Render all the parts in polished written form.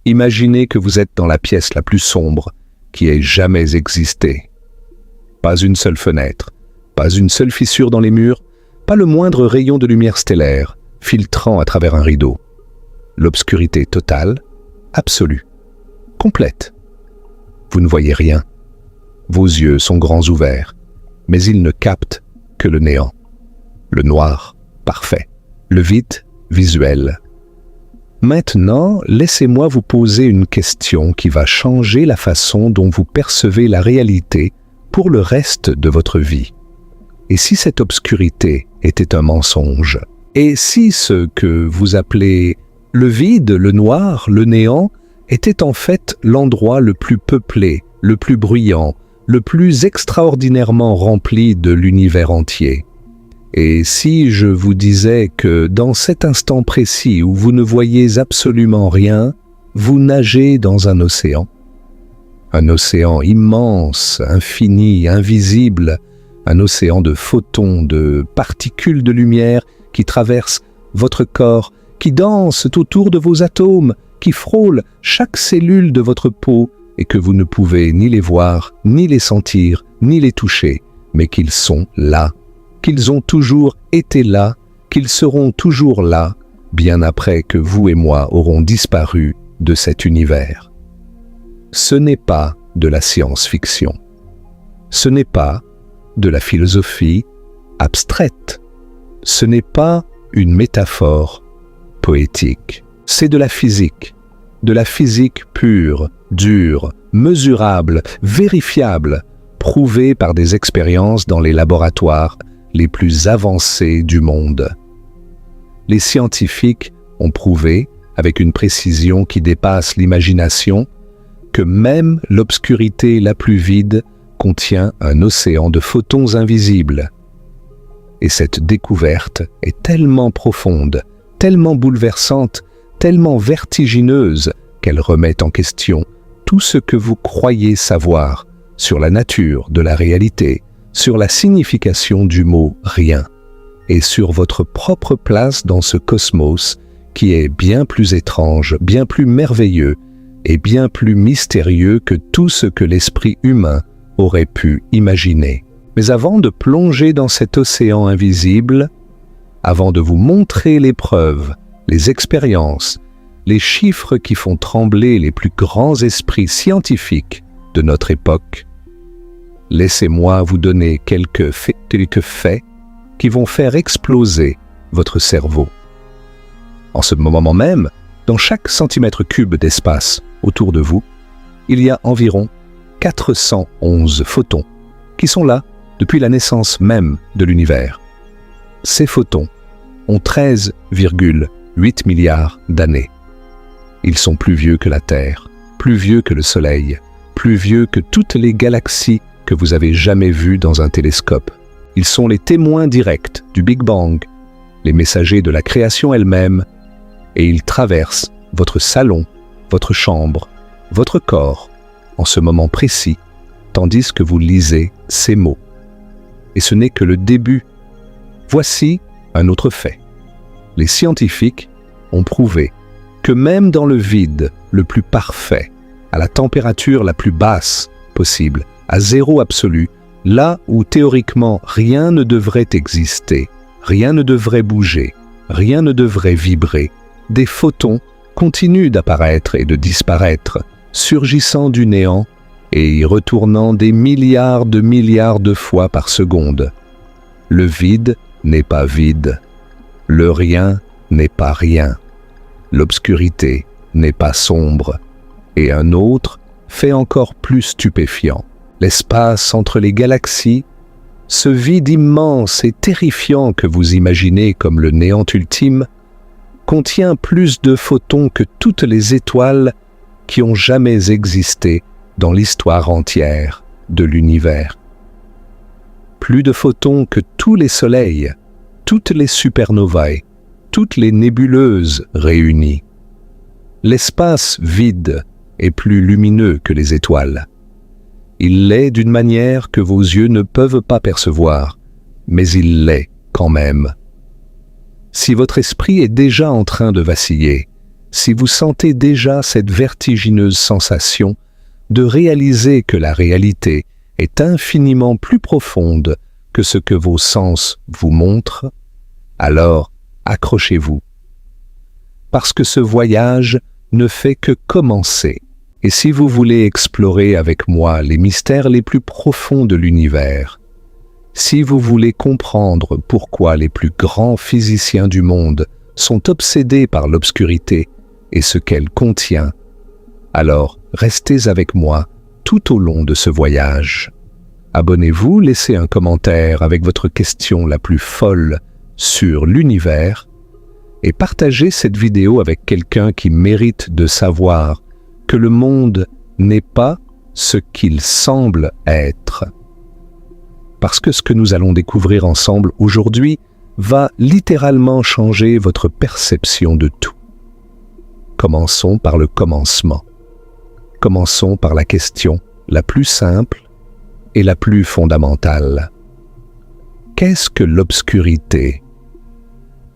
Imaginez que vous êtes dans la pièce la plus sombre qui ait jamais existé. Pas une seule fenêtre, pas une seule fissure dans les murs, pas le moindre rayon de lumière stellaire filtrant à travers un rideau. L'obscurité totale, absolue, complète. Vous ne voyez rien. Vos yeux sont grands ouverts, mais ils ne captent que le néant. Le noir, parfait. Le vide, visuel. Maintenant, laissez-moi vous poser une question qui va changer la façon dont vous percevez la réalité pour le reste de votre vie. Et si cette obscurité était un mensonge? Et si ce que vous appelez le vide, le noir, le néant, était en fait l'endroit le plus peuplé, le plus bruyant, le plus extraordinairement rempli de l'univers entier? Et si je vous disais que dans cet instant précis où vous ne voyez absolument rien, vous nagez dans un océan immense, infini, invisible, un océan de photons, de particules de lumière qui traversent votre corps, qui dansent autour de vos atomes, qui frôlent chaque cellule de votre peau et que vous ne pouvez ni les voir, ni les sentir, ni les toucher, mais qu'ils sont là, qu'ils ont toujours été là, qu'ils seront toujours là, bien après que vous et moi aurons disparu de cet univers. Ce n'est pas de la science-fiction. Ce n'est pas de la philosophie abstraite. Ce n'est pas une métaphore poétique. C'est de la physique pure, dure, mesurable, vérifiable, prouvée par des expériences dans les laboratoires les plus avancés du monde. Les scientifiques ont prouvé, avec une précision qui dépasse l'imagination, que même l'obscurité la plus vide contient un océan de photons invisibles. Et cette découverte est tellement profonde, tellement bouleversante, tellement vertigineuse qu'elle remet en question tout ce que vous croyez savoir sur la nature de la réalité, sur la signification du mot « rien » et sur votre propre place dans ce cosmos qui est bien plus étrange, bien plus merveilleux et bien plus mystérieux que tout ce que l'esprit humain aurait pu imaginer. Mais avant de plonger dans cet océan invisible, avant de vous montrer les preuves, les expériences, les chiffres qui font trembler les plus grands esprits scientifiques de notre époque, laissez-moi vous donner quelques faits qui vont faire exploser votre cerveau. En ce moment même, dans chaque centimètre cube d'espace autour de vous, il y a environ 411 photons qui sont là depuis la naissance même de l'univers. Ces photons ont 13,8 milliards d'années. Ils sont plus vieux que la Terre, plus vieux que le Soleil, plus vieux que toutes les galaxies que vous avez jamais vues dans un télescope. Ils sont les témoins directs du Big Bang, les messagers de la création elle-même, et ils traversent votre salon, votre chambre, votre corps, en ce moment précis, tandis que vous lisez ces mots. Et ce n'est que le début. Voici un autre fait. Les scientifiques ont prouvé que même dans le vide le plus parfait, à la température la plus basse possible, à zéro absolu, là où théoriquement rien ne devrait exister, rien ne devrait bouger, rien ne devrait vibrer, des photons continuent d'apparaître et de disparaître, surgissant du néant et y retournant des milliards de fois par seconde. Le vide n'est pas vide, le rien n'est pas rien, l'obscurité n'est pas sombre, et un autre fait encore plus stupéfiant. L'espace entre les galaxies, ce vide immense et terrifiant que vous imaginez comme le néant ultime, contient plus de photons que toutes les étoiles qui ont jamais existé dans l'histoire entière de l'univers. Plus de photons que tous les soleils, toutes les supernovae, toutes les nébuleuses réunies. L'espace vide est plus lumineux que les étoiles. Il l'est d'une manière que vos yeux ne peuvent pas percevoir, mais il l'est quand même. Si votre esprit est déjà en train de vaciller, si vous sentez déjà cette vertigineuse sensation de réaliser que la réalité est infiniment plus profonde que ce que vos sens vous montrent, alors accrochez-vous. Parce que ce voyage ne fait que commencer. Et si vous voulez explorer avec moi les mystères les plus profonds de l'univers, si vous voulez comprendre pourquoi les plus grands physiciens du monde sont obsédés par l'obscurité et ce qu'elle contient, alors restez avec moi tout au long de ce voyage. Abonnez-vous, laissez un commentaire avec votre question la plus folle sur l'univers et partagez cette vidéo avec quelqu'un qui mérite de savoir que le monde n'est pas ce qu'il semble être. Parce que ce que nous allons découvrir ensemble aujourd'hui va littéralement changer votre perception de tout. Commençons par le commencement. Commençons par la question la plus simple et la plus fondamentale. Qu'est-ce que l'obscurité?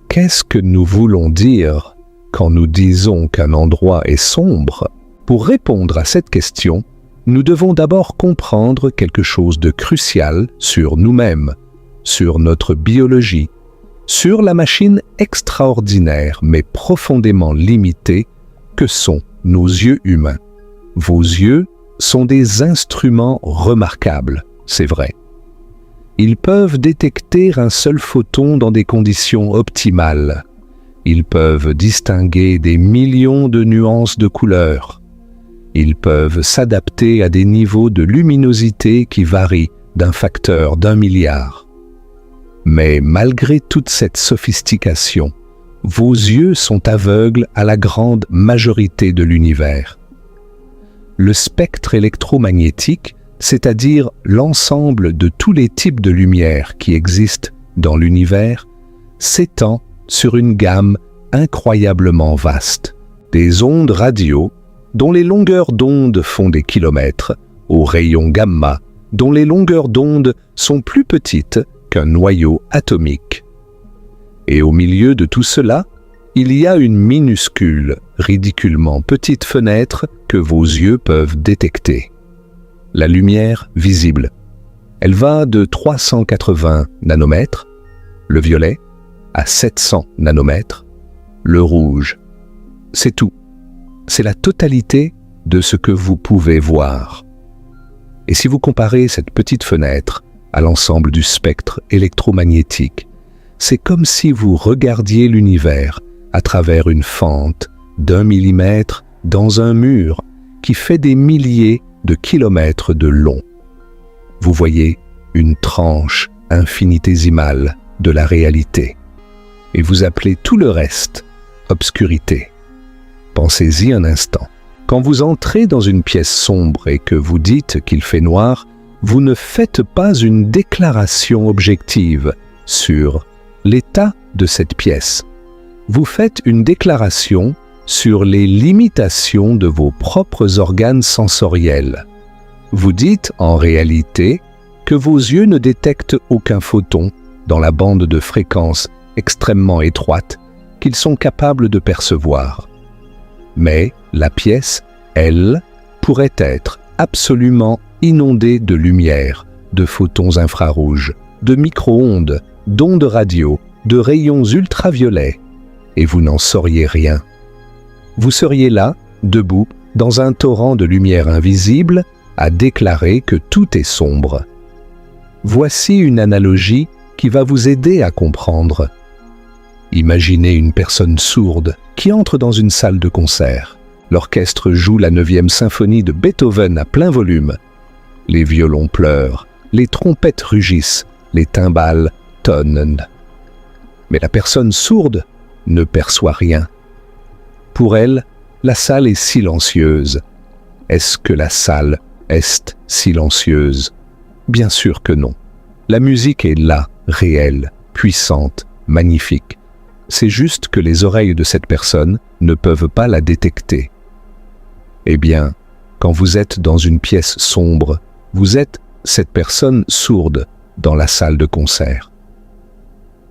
Qu'est-ce que nous voulons dire quand nous disons qu'un endroit est sombre? Pour répondre à cette question, nous devons d'abord comprendre quelque chose de crucial sur nous-mêmes, sur notre biologie, sur la machine extraordinaire mais profondément limitée que sont nos yeux humains. Vos yeux sont des instruments remarquables, c'est vrai. Ils peuvent détecter un seul photon dans des conditions optimales. Ils peuvent distinguer des millions de nuances de couleurs. Ils peuvent s'adapter à des niveaux de luminosité qui varient d'un facteur d'1 milliard. Mais malgré toute cette sophistication, vos yeux sont aveugles à la grande majorité de l'univers. Le spectre électromagnétique, c'est-à-dire l'ensemble de tous les types de lumière qui existent dans l'univers, s'étend sur une gamme incroyablement vaste. Des ondes radio, dont les longueurs d'onde font des kilomètres, aux rayons gamma, dont les longueurs d'onde sont plus petites qu'un noyau atomique. Et au milieu de tout cela, il y a une minuscule, ridiculement petite fenêtre que vos yeux peuvent détecter. La lumière visible. Elle va de 380 nanomètres, le violet, à 700 nanomètres, le rouge. C'est tout. C'est la totalité de ce que vous pouvez voir. Et si vous comparez cette petite fenêtre à l'ensemble du spectre électromagnétique, c'est comme si vous regardiez l'univers à travers une fente d'1 millimètre dans un mur qui fait des milliers de kilomètres de long. Vous voyez une tranche infinitésimale de la réalité. Et vous appelez tout le reste obscurité. Pensez-y un instant. Quand vous entrez dans une pièce sombre et que vous dites qu'il fait noir, vous ne faites pas une déclaration objective sur l'état de cette pièce. Vous faites une déclaration sur les limitations de vos propres organes sensoriels. Vous dites en réalité que vos yeux ne détectent aucun photon dans la bande de fréquence extrêmement étroite qu'ils sont capables de percevoir. Mais la pièce, elle, pourrait être absolument inondée de lumière, de photons infrarouges, de micro-ondes, d'ondes radio, de rayons ultraviolets, et vous n'en sauriez rien. Vous seriez là, debout, dans un torrent de lumière invisible, à déclarer que tout est sombre. Voici une analogie qui va vous aider à comprendre. Imaginez une personne sourde qui entre dans une salle de concert. L'orchestre joue la 9e symphonie de Beethoven à plein volume. Les violons pleurent, les trompettes rugissent, les timbales tonnent. Mais la personne sourde ne perçoit rien. Pour elle, la salle est silencieuse. Est-ce que la salle est silencieuse? Bien sûr que non. La musique est là, réelle, puissante, magnifique. C'est juste que les oreilles de cette personne ne peuvent pas la détecter. Eh bien, quand vous êtes dans une pièce sombre, vous êtes cette personne sourde dans la salle de concert.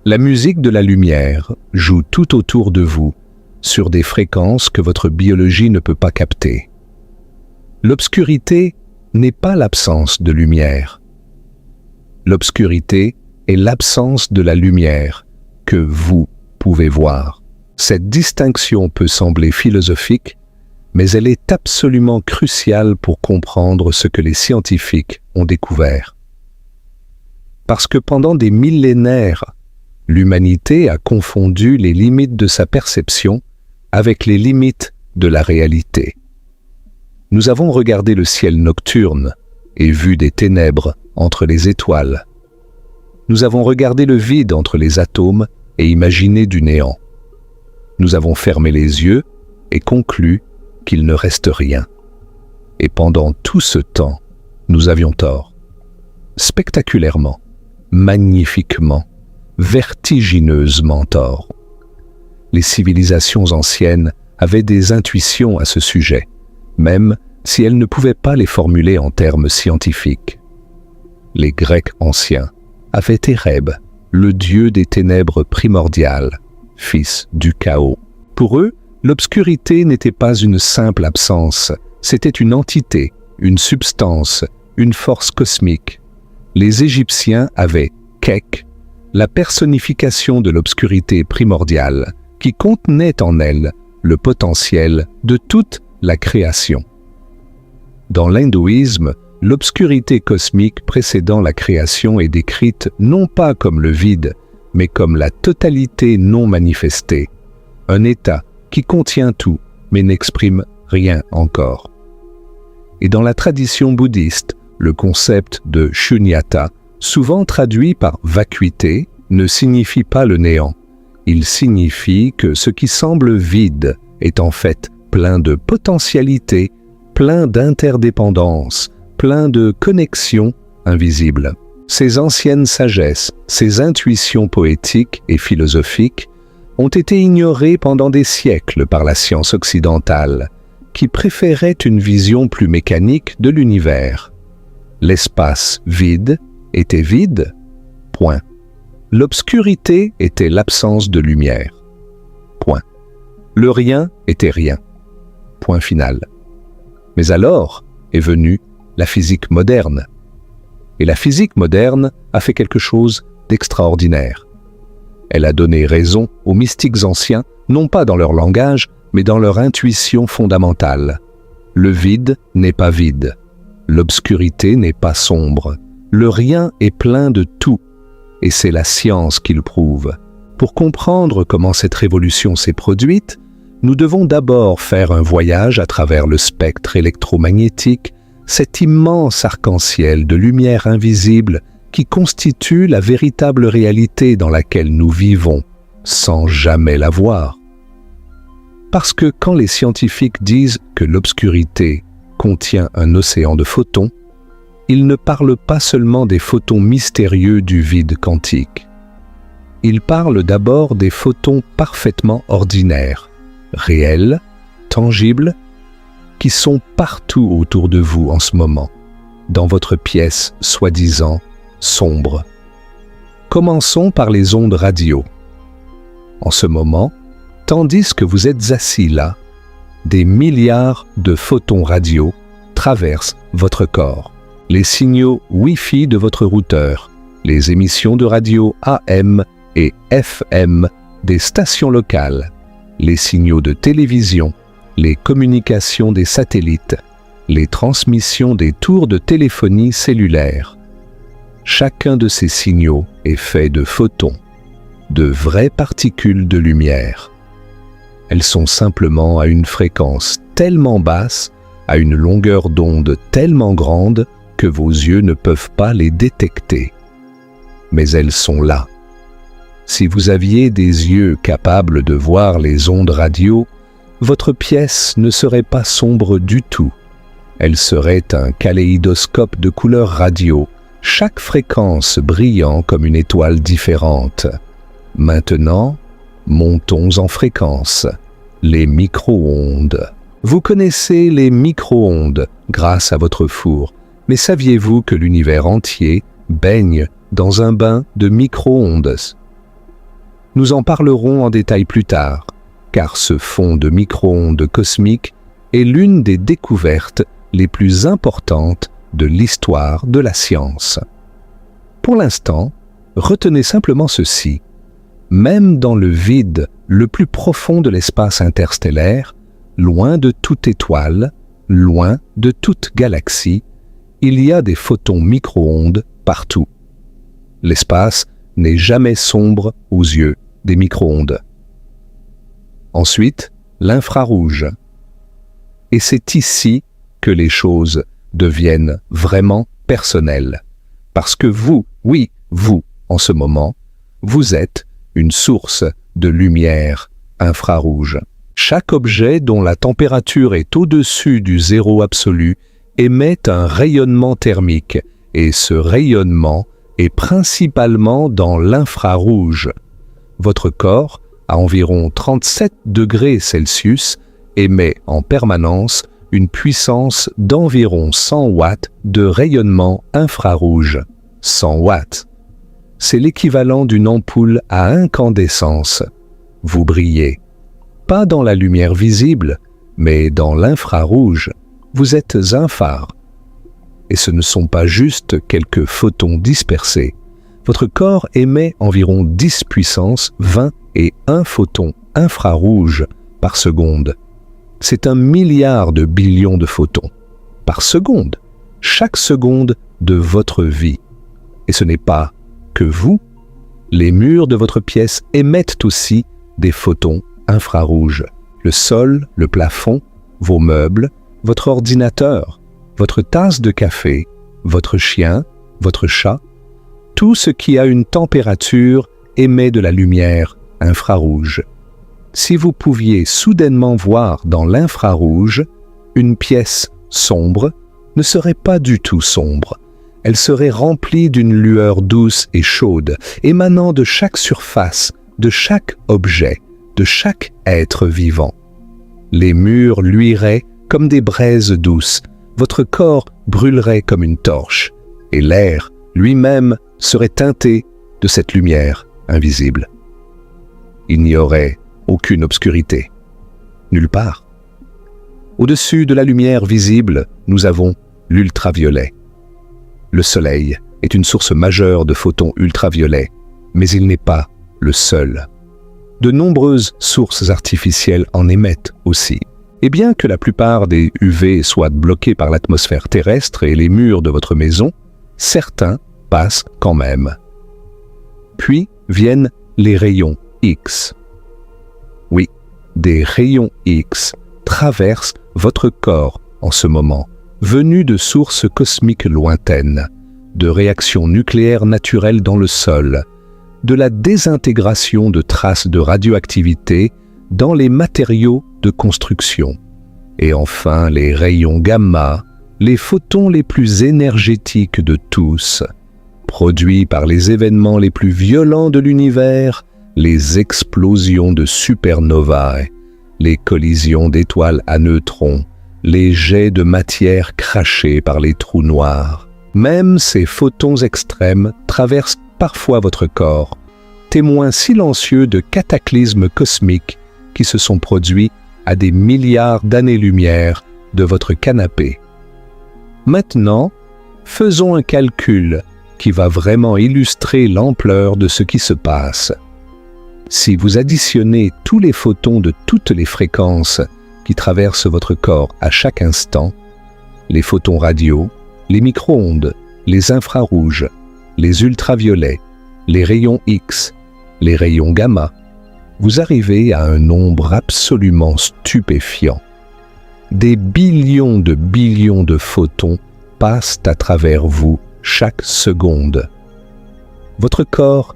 La musique de la lumière joue tout autour de vous, sur des fréquences que votre biologie ne peut pas capter. L'obscurité n'est pas l'absence de lumière. L'obscurité est l'absence de la lumière que vous pouvez voir. Cette distinction peut sembler philosophique, mais elle est absolument cruciale pour comprendre ce que les scientifiques ont découvert. Parce que pendant des millénaires, l'humanité a confondu les limites de sa perception avec les limites de la réalité. Nous avons regardé le ciel nocturne et vu des ténèbres entre les étoiles. Nous avons regardé le vide entre les atomes et imaginé du néant. Nous avons fermé les yeux et conclu qu'il ne reste rien. Et pendant tout ce temps, nous avions tort. Spectaculairement, magnifiquement, vertigineusement tort. Les civilisations anciennes avaient des intuitions à ce sujet, même si elles ne pouvaient pas les formuler en termes scientifiques. Les Grecs anciens avaient Éreb, le dieu des ténèbres primordiales, fils du chaos. Pour eux, l'obscurité n'était pas une simple absence, c'était une entité, une substance, une force cosmique. Les Égyptiens avaient Kek, la personnification de l'obscurité primordiale, qui contenait en elle le potentiel de toute la création. Dans l'hindouisme, l'obscurité cosmique précédant la création est décrite non pas comme le vide, mais comme la totalité non manifestée, un état qui contient tout, mais n'exprime rien encore. Et dans la tradition bouddhiste, le concept de shunyata, souvent traduit par vacuité, ne signifie pas le néant. Il signifie que ce qui semble vide est en fait plein de potentialités, plein d'interdépendances, plein de connexions invisibles. Ces anciennes sagesses, ces intuitions poétiques et philosophiques ont été ignorées pendant des siècles par la science occidentale, qui préférait une vision plus mécanique de l'univers. L'espace vide était vide, point. L'obscurité était l'absence de lumière, point. Le rien était rien, point final. Mais alors est venue la physique moderne. Et la physique moderne a fait quelque chose d'extraordinaire. Elle a donné raison aux mystiques anciens, non pas dans leur langage, mais dans leur intuition fondamentale. Le vide n'est pas vide. L'obscurité n'est pas sombre. Le rien est plein de tout. Et c'est la science qui le prouve. Pour comprendre comment cette révolution s'est produite, nous devons d'abord faire un voyage à travers le spectre électromagnétique, cet immense arc-en-ciel de lumière invisible qui constitue la véritable réalité dans laquelle nous vivons, sans jamais la voir. Parce que quand les scientifiques disent que l'obscurité contient un océan de photons, ils ne parlent pas seulement des photons mystérieux du vide quantique. Ils parlent d'abord des photons parfaitement ordinaires, réels, tangibles, qui sont partout autour de vous en ce moment, dans votre pièce soi-disant sombre. Commençons par les ondes radio. En ce moment, tandis que vous êtes assis là, des milliards de photons radio traversent votre corps. Les signaux Wi-Fi de votre routeur, les émissions de radio AM et FM des stations locales, les signaux de télévision, les communications des satellites, les transmissions des tours de téléphonie cellulaire. Chacun de ces signaux est fait de photons, de vraies particules de lumière. Elles sont simplement à une fréquence tellement basse, à une longueur d'onde tellement grande que vos yeux ne peuvent pas les détecter. Mais elles sont là. Si vous aviez des yeux capables de voir les ondes radio, votre pièce ne serait pas sombre du tout. Elle serait un kaléidoscope de couleurs radio, chaque fréquence brillant comme une étoile différente. Maintenant, montons en fréquence. Les micro-ondes. Vous connaissez les micro-ondes grâce à votre four, mais saviez-vous que l'univers entier baigne dans un bain de micro-ondes? Nous en parlerons en détail plus tard, car ce fond de micro-ondes cosmiques est l'une des découvertes les plus importantes de l'histoire de la science. Pour l'instant, retenez simplement ceci. Même dans le vide le plus profond de l'espace interstellaire, loin de toute étoile, loin de toute galaxie, il y a des photons micro-ondes partout. L'espace n'est jamais sombre aux yeux des micro-ondes. Ensuite, l'infrarouge. Et c'est ici que les choses deviennent vraiment personnelles. Parce que vous, oui, vous, en ce moment, vous êtes une source de lumière infrarouge. Chaque objet dont la température est au-dessus du zéro absolu émet un rayonnement thermique, et ce rayonnement est principalement dans l'infrarouge. Votre corps, à environ 37 degrés Celsius, émet en permanence une puissance d'environ 100 watts de rayonnement infrarouge. 100 watts. C'est l'équivalent d'une ampoule à incandescence. Vous brillez. Pas dans la lumière visible, mais dans l'infrarouge. Vous êtes un phare. Et ce ne sont pas juste quelques photons dispersés. Votre corps émet environ 10 puissance 20 et 1 photon infrarouge par seconde. C'est 1 milliard de billions de photons par seconde, chaque seconde de votre vie. Et ce n'est pas que vous. Les murs de votre pièce émettent aussi des photons infrarouges. Le sol, le plafond, vos meubles, votre ordinateur, votre tasse de café, votre chien, votre chat, tout ce qui a une température émet de la lumière infrarouge. Si vous pouviez soudainement voir dans l'infrarouge, une pièce sombre ne serait pas du tout sombre. Elle serait remplie d'une lueur douce et chaude, émanant de chaque surface, de chaque objet, de chaque être vivant. Les murs luiraient comme des braises douces, votre corps brûlerait comme une torche, et l'air lui-même serait teinté de cette lumière invisible. Il n'y aurait aucune obscurité, nulle part. Au-dessus de la lumière visible, nous avons l'ultraviolet. Le Soleil est une source majeure de photons ultraviolets, mais il n'est pas le seul. De nombreuses sources artificielles en émettent aussi. Et bien que la plupart des UV soient bloqués par l'atmosphère terrestre et les murs de votre maison, certains passent quand même. Puis viennent les rayons X. Oui, des rayons X traversent votre corps en ce moment, venus de sources cosmiques lointaines, de réactions nucléaires naturelles dans le sol, de la désintégration de traces de radioactivité dans les matériaux de construction, et enfin les rayons gamma, les photons les plus énergétiques de tous, produits par les événements les plus violents de l'univers, les explosions de supernovae, les collisions d'étoiles à neutrons, les jets de matière crachés par les trous noirs. Même ces photons extrêmes traversent parfois votre corps, témoins silencieux de cataclysmes cosmiques qui se sont produits à des milliards d'années-lumière de votre canapé. Maintenant, faisons un calcul qui va vraiment illustrer l'ampleur de ce qui se passe. Si vous additionnez tous les photons de toutes les fréquences qui traversent votre corps à chaque instant, les photons radio, les micro-ondes, les infrarouges, les ultraviolets, les rayons X, les rayons gamma, vous arrivez à un nombre absolument stupéfiant. Des billions de photons passent à travers vous chaque seconde. Votre corps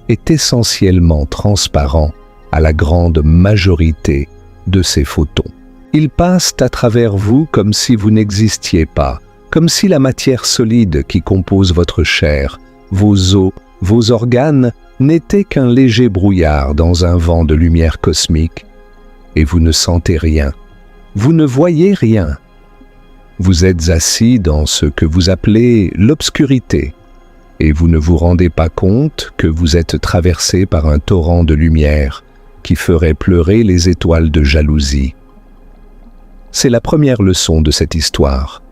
est essentiellement transparent à la grande majorité de ces photons. Ils passent à travers vous comme si vous n'existiez pas, comme si la matière solide qui compose votre chair, vos os, vos organes n'étaient qu'un léger brouillard dans un vent de lumière cosmique, et vous ne sentez rien, vous ne voyez rien. Vous êtes assis dans ce que vous appelez l'obscurité, et vous ne vous rendez pas compte que vous êtes traversé par un torrent de lumière, qui ferait pleurer les étoiles de jalousie. C'est la première leçon de cette histoire.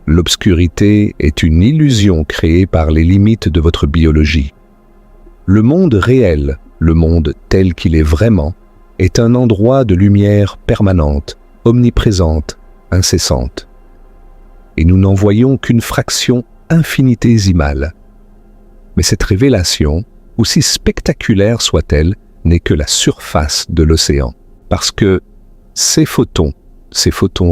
L'obscurité est une illusion créée par les limites de votre biologie. Le monde réel, le monde tel qu'il est vraiment, est un endroit de lumière permanente, omniprésente, incessante. Et nous n'en voyons qu'une fraction infinitésimale. Mais cette révélation, aussi spectaculaire soit-elle, n'est que la surface de l'océan, parce que ces photons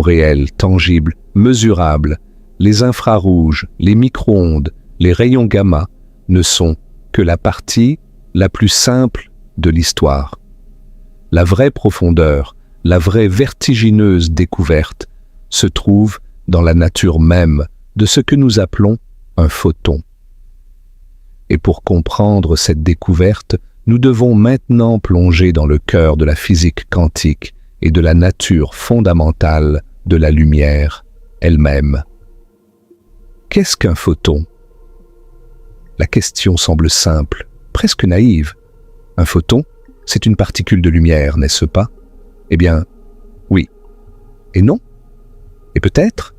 réels, tangibles, mesurables, les infrarouges, les micro-ondes, les rayons gamma, ne sont que la partie la plus simple de l'histoire. La vraie profondeur, la vraie vertigineuse découverte se trouve dans la nature même de ce que nous appelons un photon. Et pour comprendre cette découverte, nous devons maintenant plonger dans le cœur de la physique quantique et de la nature fondamentale de la lumière elle-même. Qu'est-ce qu'un photon? La question semble simple, presque naïve. Un photon, c'est une particule de lumière, n'est-ce pas? Eh bien, oui. Et non? Et peut-être?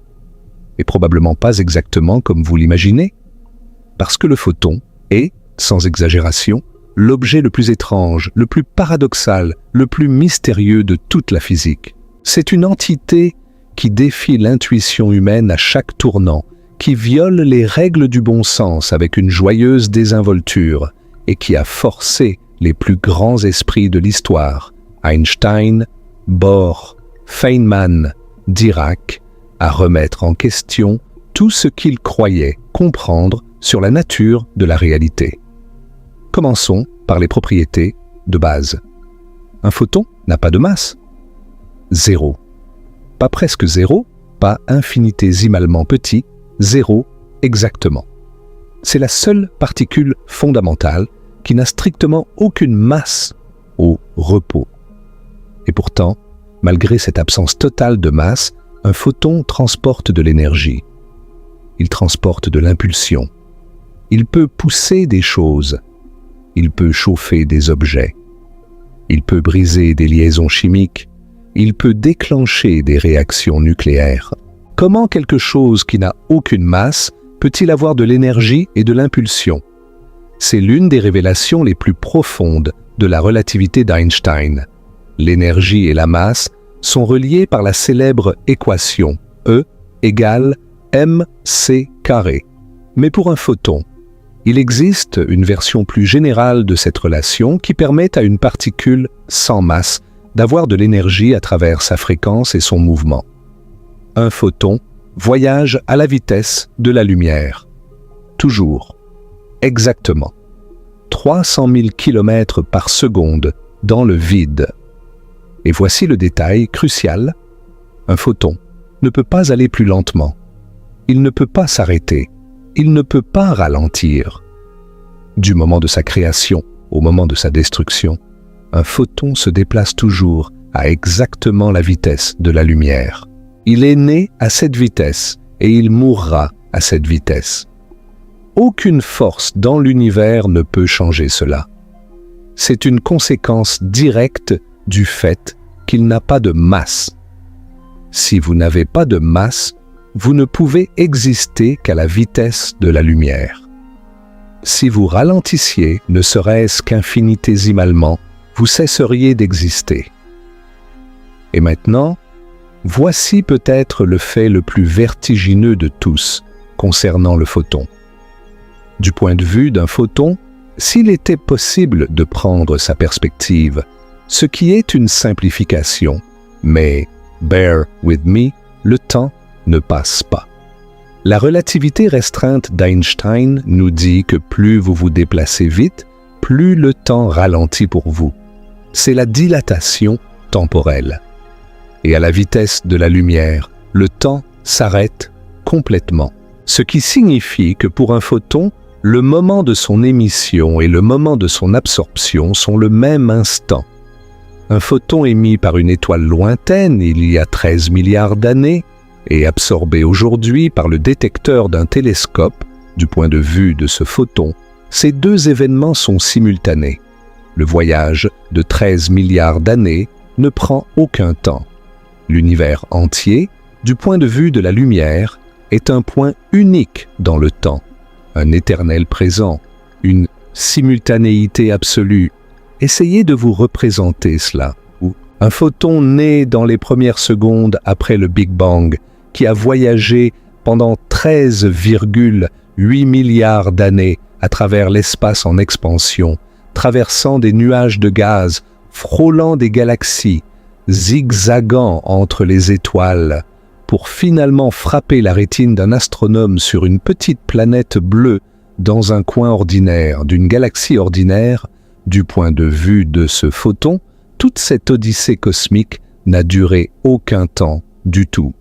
Et probablement pas exactement comme vous l'imaginez. Parce que le photon est, sans exagération, l'objet le plus étrange, le plus paradoxal, le plus mystérieux de toute la physique. C'est une entité qui défie l'intuition humaine à chaque tournant, qui viole les règles du bon sens avec une joyeuse désinvolture et qui a forcé les plus grands esprits de l'histoire, Einstein, Bohr, Feynman, Dirac, à remettre en question tout ce qu'ils croyaient comprendre sur la nature de la réalité. Commençons par les propriétés de base. Un photon n'a pas de masse. Zéro. Pas presque zéro, pas infinitésimalement petit, zéro exactement. C'est la seule particule fondamentale qui n'a strictement aucune masse au repos. Et pourtant, malgré cette absence totale de masse, un photon transporte de l'énergie. Il transporte de l'impulsion. Il peut pousser des choses. Il peut chauffer des objets. Il peut briser des liaisons chimiques. Il peut déclencher des réactions nucléaires. Comment quelque chose qui n'a aucune masse peut-il avoir de l'énergie et de l'impulsion? C'est l'une des révélations les plus profondes de la relativité d'Einstein. L'énergie et la masse sont reliées par la célèbre équation E égale mc². Mais pour un photon, il existe une version plus générale de cette relation qui permet à une particule sans masse d'avoir de l'énergie à travers sa fréquence et son mouvement. Un photon voyage à la vitesse de la lumière. Toujours, exactement, 300 000 km par seconde dans le vide. Et voici le détail crucial. Un photon ne peut pas aller plus lentement. Il ne peut pas s'arrêter. Il ne peut pas ralentir. Du moment de sa création au moment de sa destruction, un photon se déplace toujours à exactement la vitesse de la lumière. Il est né à cette vitesse et il mourra à cette vitesse. Aucune force dans l'univers ne peut changer cela. C'est une conséquence directe du fait qu'il n'a pas de masse. Si vous n'avez pas de masse, vous ne pouvez exister qu'à la vitesse de la lumière. Si vous ralentissiez, ne serait-ce qu'infinitésimalement, vous cesseriez d'exister. Et maintenant, voici peut-être le fait le plus vertigineux de tous concernant le photon. Du point de vue d'un photon, s'il était possible de prendre sa perspective, ce qui est une simplification, mais, bear with me, le temps ne passe pas. La relativité restreinte d'Einstein nous dit que plus vous vous déplacez vite, plus le temps ralentit pour vous. C'est la dilatation temporelle. Et à la vitesse de la lumière, le temps s'arrête complètement. Ce qui signifie que pour un photon, le moment de son émission et le moment de son absorption sont le même instant. Un photon émis par une étoile lointaine il y a 13 milliards d'années et absorbé aujourd'hui par le détecteur d'un télescope, du point de vue de ce photon, ces deux événements sont simultanés. Le voyage de 13 milliards d'années ne prend aucun temps. L'univers entier, du point de vue de la lumière, est un point unique dans le temps, un éternel présent, une simultanéité absolue. Essayez de vous représenter cela. Un photon né dans les premières secondes après le Big Bang, qui a voyagé pendant 13,8 milliards d'années à travers l'espace en expansion, traversant des nuages de gaz, frôlant des galaxies, zigzagant entre les étoiles, pour finalement frapper la rétine d'un astronome sur une petite planète bleue dans un coin ordinaire d'une galaxie ordinaire. Du point de vue de ce photon, toute cette odyssée cosmique n'a duré aucun temps du tout.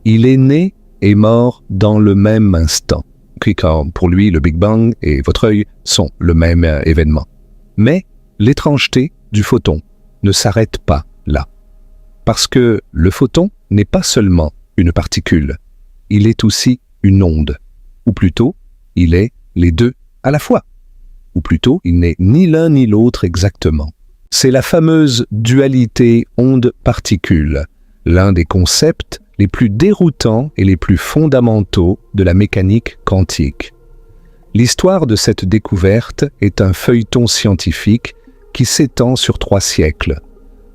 Il est né et mort dans le même instant. Pour lui, le Big Bang et votre œil sont le même événement. Mais l'étrangeté du photon ne s'arrête pas là. Parce que le photon n'est pas seulement une particule, il est aussi une onde. Ou plutôt, il est les deux à la fois. Ou plutôt, il n'est ni l'un ni l'autre exactement. C'est la fameuse dualité onde-particule, l'un des concepts les plus déroutants et les plus fondamentaux de la mécanique quantique. L'histoire de cette découverte est un feuilleton scientifique qui s'étend sur 3 siècles.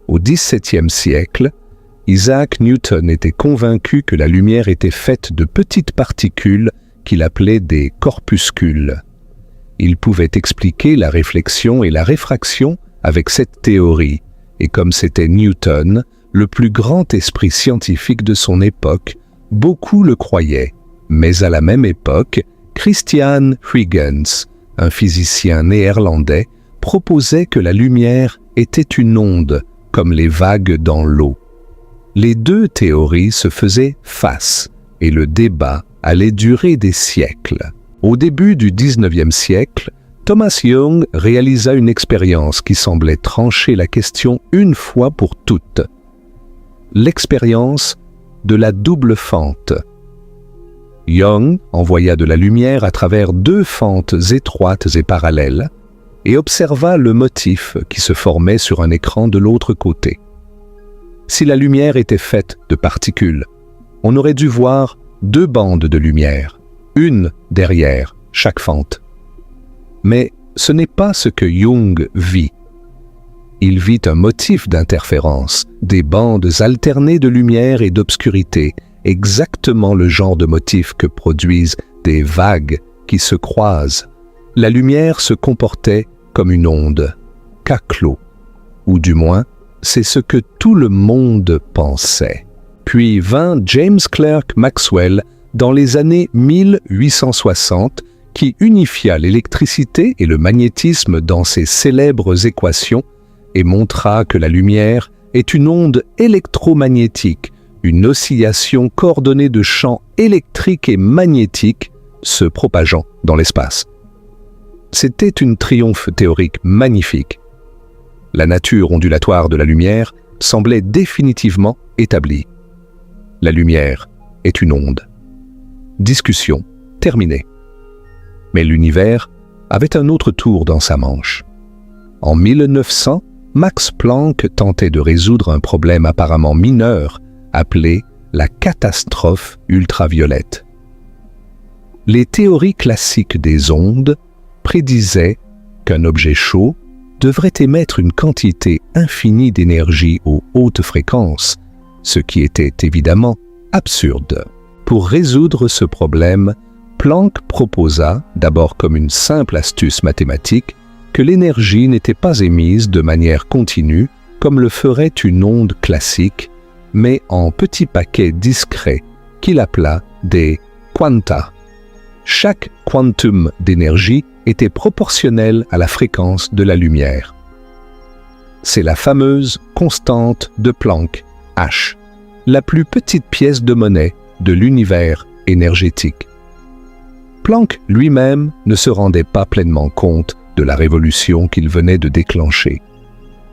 Au XVIIe siècle, Isaac Newton était convaincu que la lumière était faite de petites particules qu'il appelait des corpuscules. Il pouvait expliquer la réflexion et la réfraction avec cette théorie, et comme c'était Newton, le plus grand esprit scientifique de son époque, beaucoup le croyaient. Mais à la même époque, Christian Huygens, un physicien néerlandais, proposait que la lumière était une onde, comme les vagues dans l'eau. Les deux théories se faisaient face, et le débat allait durer des siècles. Au début du XIXe siècle, Thomas Young réalisa une expérience qui semblait trancher la question une fois pour toutes. L'expérience de la double fente. Young envoya de la lumière à travers 2 fentes étroites et parallèles et observa le motif qui se formait sur un écran de l'autre côté. Si la lumière était faite de particules, on aurait dû voir 2 bandes de lumière, une derrière chaque fente. Mais ce n'est pas ce que Young vit. Il vit un motif d'interférence, des bandes alternées de lumière et d'obscurité, exactement le genre de motif que produisent des vagues qui se croisent. La lumière se comportait comme une onde, cas clos, ou du moins, c'est ce que tout le monde pensait. Puis vint James Clerk Maxwell dans les années 1860, qui unifia l'électricité et le magnétisme dans ses célèbres équations et montra que la lumière est une onde électromagnétique, une oscillation coordonnée de champs électriques et magnétiques se propageant dans l'espace. C'était une triomphe théorique magnifique. La nature ondulatoire de la lumière semblait définitivement établie. La lumière est une onde. Discussion terminée. Mais l'univers avait un autre tour dans sa manche. En 1900, Max Planck tentait de résoudre un problème apparemment mineur appelé la catastrophe ultraviolette. Les théories classiques des ondes prédisaient qu'un objet chaud devrait émettre une quantité infinie d'énergie aux hautes fréquences, ce qui était évidemment absurde. Pour résoudre ce problème, Planck proposa, d'abord comme une simple astuce mathématique, que l'énergie n'était pas émise de manière continue comme le ferait une onde classique, mais en petits paquets discrets qu'il appela des quanta. Chaque quantum d'énergie était proportionnel à la fréquence de la lumière. C'est la fameuse constante de Planck, H, la plus petite pièce de monnaie de l'univers énergétique. Planck lui-même ne se rendait pas pleinement compte de la révolution qu'il venait de déclencher.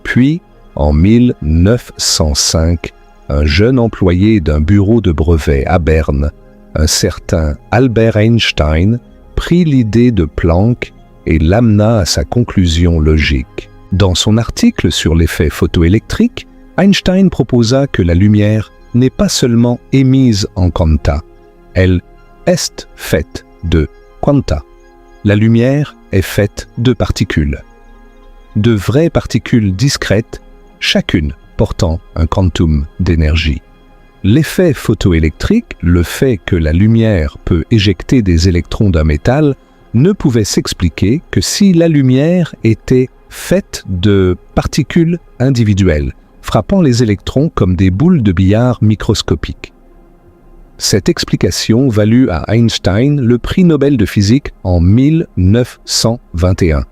Puis, en 1905, un jeune employé d'un bureau de brevet à Berne, un certain Albert Einstein, prit l'idée de Planck et l'amena à sa conclusion logique. Dans son article sur l'effet photoélectrique, Einstein proposa que la lumière n'est pas seulement émise en quanta, elle est faite de quanta. La lumière est faite de particules. De vraies particules discrètes, chacune portant un quantum d'énergie. L'effet photoélectrique, le fait que la lumière peut éjecter des électrons d'un métal, ne pouvait s'expliquer que si la lumière était faite de particules individuelles, frappant les électrons comme des boules de billard microscopiques. Cette explication valut à Einstein le prix Nobel de physique en 1921.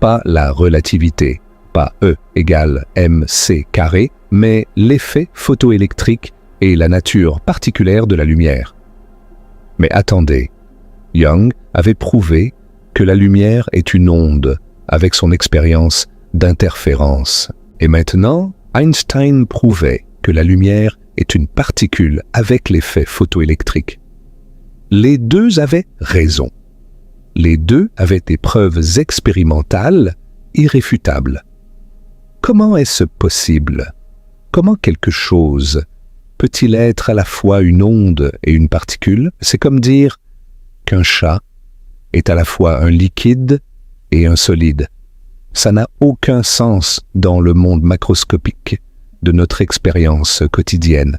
Pas la relativité, pas E égale mc carré, mais l'effet photoélectrique et la nature particulière de la lumière. Mais attendez, Young avait prouvé que la lumière est une onde avec son expérience d'interférence. Et maintenant, Einstein prouvait que la lumière est une particule avec l'effet photoélectrique. Les deux avaient raison. Les deux avaient des preuves expérimentales irréfutables. Comment est-ce possible? Comment quelque chose peut-il être à la fois une onde et une particule? C'est comme dire qu'un chat est à la fois un liquide et un solide. Ça n'a aucun sens dans le monde macroscopique de notre expérience quotidienne.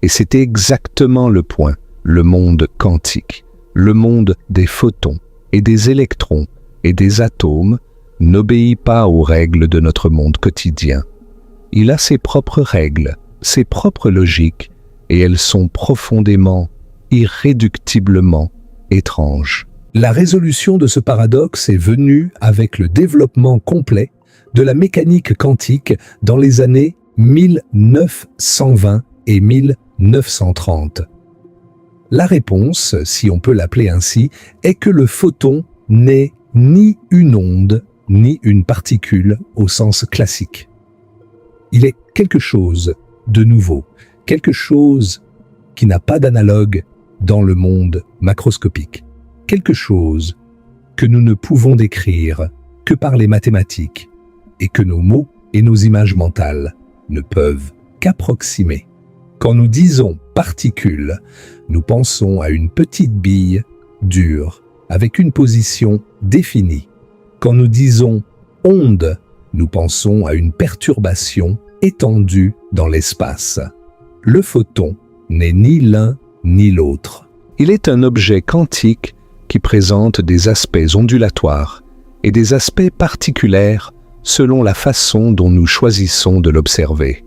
Et c'était exactement le point. Le monde quantique, le monde des photons et des électrons et des atomes n'obéit pas aux règles de notre monde quotidien. Il a ses propres règles, ses propres logiques, et elles sont profondément, irréductiblement étranges. La résolution de ce paradoxe est venue avec le développement complet de la mécanique quantique dans les années 1920 et 1930. La réponse, si on peut l'appeler ainsi, est que le photon n'est ni une onde, ni une particule au sens classique. Il est quelque chose de nouveau, quelque chose qui n'a pas d'analogue dans le monde macroscopique, quelque chose que nous ne pouvons décrire que par les mathématiques et que nos mots et nos images mentales ne peuvent qu'approximer. Quand nous disons particule, nous pensons à une petite bille dure avec une position définie. Quand nous disons onde, nous pensons à une perturbation étendue dans l'espace. Le photon n'est ni l'un ni l'autre. Il est un objet quantique qui présente des aspects ondulatoires et des aspects particuliers selon la façon dont nous choisissons de l'observer.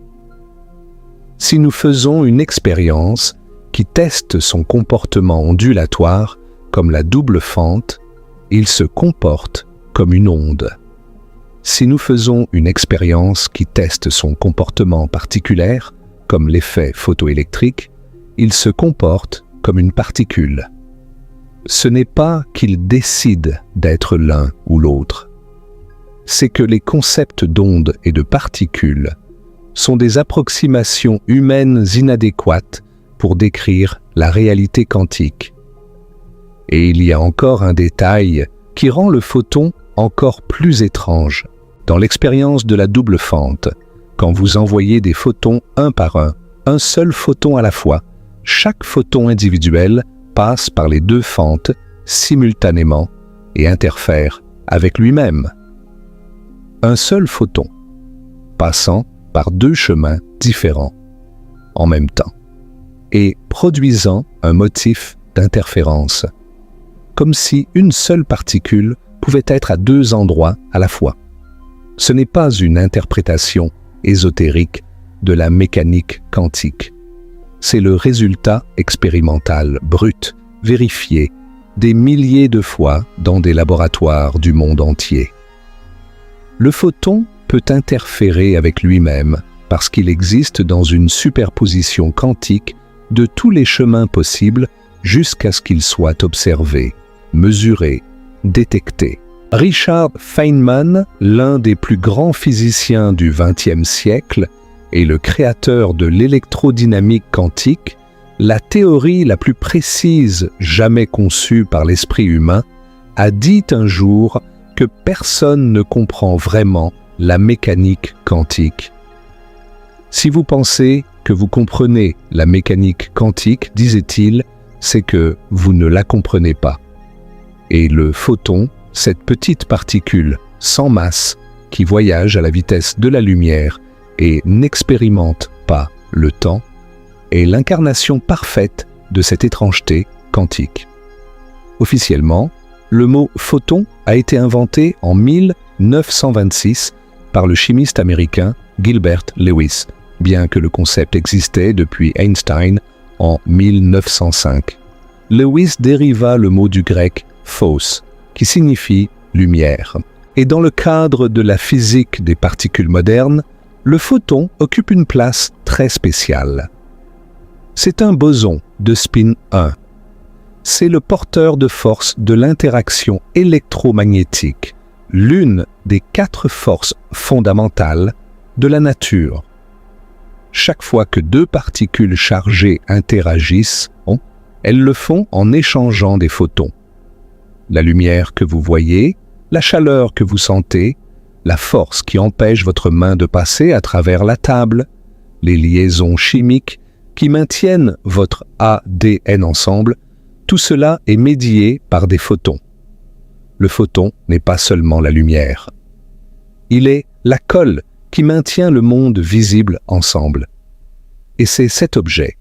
Si nous faisons une expérience qui teste son comportement ondulatoire comme la double fente, il se comporte comme une onde. Si nous faisons une expérience qui teste son comportement particulier, comme l'effet photoélectrique, il se comporte comme une particule. Ce n'est pas qu'il décide d'être l'un ou l'autre. C'est que les concepts d'onde et de particules sont des approximations humaines inadéquates pour décrire la réalité quantique. Et il y a encore un détail qui rend le photon encore plus étrange. Dans l'expérience de la double fente, quand vous envoyez des photons un par un seul photon à la fois, chaque photon individuel passe par les deux fentes simultanément et interfère avec lui-même. Un seul photon, passant par deux chemins différents en même temps et produisant un motif d'interférence, comme si une seule particule pouvait être à deux endroits à la fois. Ce n'est pas une interprétation ésotérique de la mécanique quantique. C'est le résultat expérimental brut, vérifié des milliers de fois dans des laboratoires du monde entier. Le photon peut interférer avec lui-même parce qu'il existe dans une superposition quantique de tous les chemins possibles jusqu'à ce qu'il soit observé, mesuré, détecté. Richard Feynman, l'un des plus grands physiciens du XXe siècle et le créateur de l'électrodynamique quantique, la théorie la plus précise jamais conçue par l'esprit humain, a dit un jour que personne ne comprend vraiment la mécanique quantique. Si vous pensez que vous comprenez la mécanique quantique, disait-il, c'est que vous ne la comprenez pas. Et le photon, cette petite particule sans masse qui voyage à la vitesse de la lumière et n'expérimente pas le temps, est l'incarnation parfaite de cette étrangeté quantique. Officiellement, le mot photon a été inventé en 1926 par le chimiste américain Gilbert Lewis, bien que le concept existait depuis Einstein en 1905. Lewis dériva le mot du grec « phos », qui signifie « lumière ». Et dans le cadre de la physique des particules modernes, le photon occupe une place très spéciale. C'est un boson de spin 1. C'est le porteur de force de l'interaction électromagnétique, l'une des 4 forces fondamentales de la nature. Chaque fois que 2 particules chargées interagissent, elles le font en échangeant des photons. La lumière que vous voyez, la chaleur que vous sentez, la force qui empêche votre main de passer à travers la table, les liaisons chimiques qui maintiennent votre ADN ensemble, tout cela est médié par des photons. Le photon n'est pas seulement la lumière. Il est la colle qui maintient le monde visible ensemble. Et c'est cet objet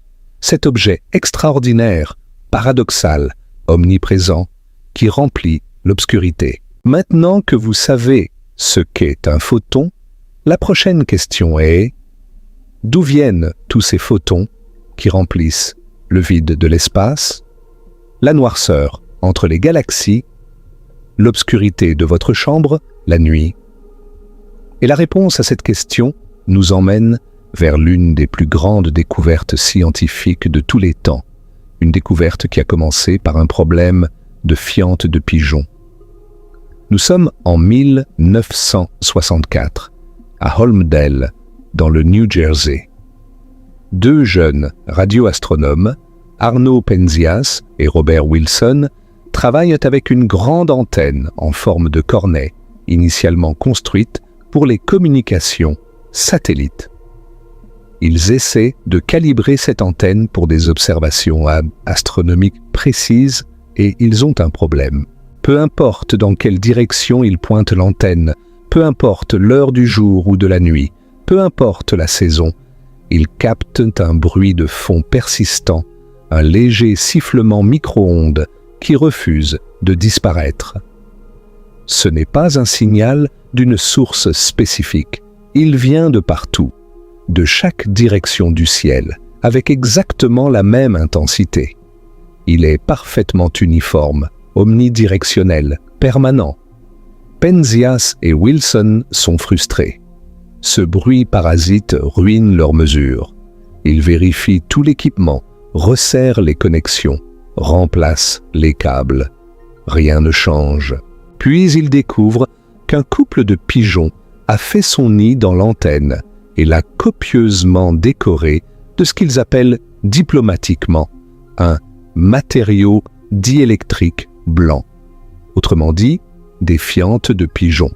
extraordinaire, paradoxal, omniprésent, qui remplit l'obscurité. Maintenant que vous savez ce qu'est un photon, la prochaine question est: d'où viennent tous ces photons qui remplissent le vide de l'espace, la noirceur entre les galaxies, l'obscurité de votre chambre la nuit? Et la réponse à cette question nous emmène vers l'une des plus grandes découvertes scientifiques de tous les temps, une découverte qui a commencé par un problème de fiente de pigeons. Nous sommes en 1964, à Holmdel, dans le New Jersey. 2 jeunes radioastronomes, Arno Penzias et Robert Wilson, travaillent avec une grande antenne en forme de cornet, initialement construite pour les communications satellites. Ils essaient de calibrer cette antenne pour des observations astronomiques précises et ils ont un problème. Peu importe dans quelle direction ils pointent l'antenne, peu importe l'heure du jour ou de la nuit, peu importe la saison, ils captent un bruit de fond persistant, un léger sifflement micro-ondes qui refuse de disparaître. Ce n'est pas un signal d'une source spécifique. Il vient de partout, de chaque direction du ciel, avec exactement la même intensité. Il est parfaitement uniforme, omnidirectionnel, permanent. Penzias et Wilson sont frustrés. Ce bruit parasite ruine leurs mesures. Ils vérifient tout l'équipement, resserrent les connexions, remplacent les câbles. Rien ne change. Puis ils découvrent qu'un couple de pigeons a fait son nid dans l'antenne et l'a copieusement décoré de ce qu'ils appellent diplomatiquement un matériau diélectrique blanc. Autrement dit, des fientes de pigeons.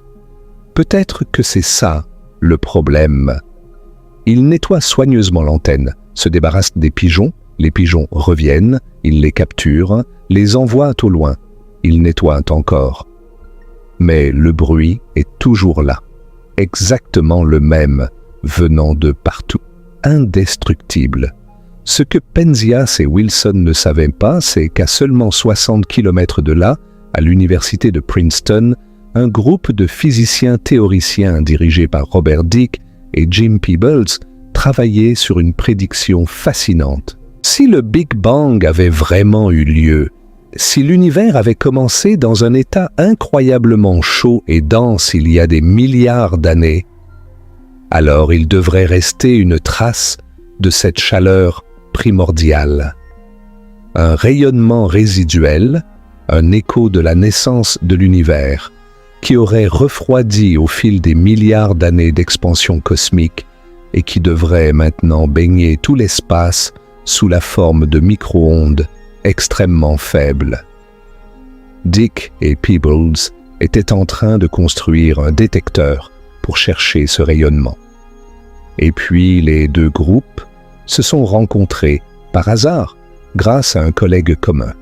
Peut-être que c'est ça le problème. Ils nettoient soigneusement l'antenne, se débarrassent des pigeons, les pigeons reviennent, ils les capturent, les envoient au loin, ils nettoient encore. Mais le bruit est toujours là, exactement le même, venant de partout, indestructible. Ce que Penzias et Wilson ne savaient pas, c'est qu'à seulement 60 km de là, à l'université de Princeton, un groupe de physiciens théoriciens dirigés par Robert Dicke et Jim Peebles travaillait sur une prédiction fascinante. Si le Big Bang avait vraiment eu lieu, si l'univers avait commencé dans un état incroyablement chaud et dense il y a des milliards d'années, alors il devrait rester une trace de cette chaleur primordiale. Un rayonnement résiduel, un écho de la naissance de l'univers, qui aurait refroidi au fil des milliards d'années d'expansion cosmique et qui devrait maintenant baigner tout l'espace sous la forme de micro-ondes extrêmement faibles. Dicke et Peebles étaient en train de construire un détecteur pour chercher ce rayonnement. Et puis les deux groupes se sont rencontrés par hasard grâce à un collègue commun.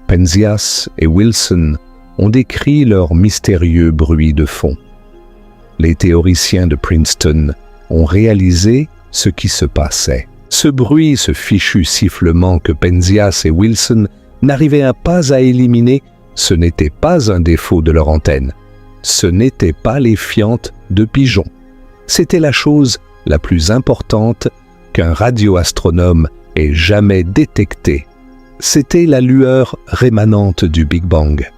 Penzias et Wilson ont décrit leur mystérieux bruit de fond. Les théoriciens de Princeton ont réalisé ce qui se passait. Ce bruit, ce fichu sifflement que Penzias et Wilson n'arrivaient pas à éliminer, ce n'était pas un défaut de leur antenne. Ce n'était pas les fientes de pigeons. C'était la chose la plus importante qu'un radioastronome ait jamais détectée. C'était la lueur rémanente du Big Bang,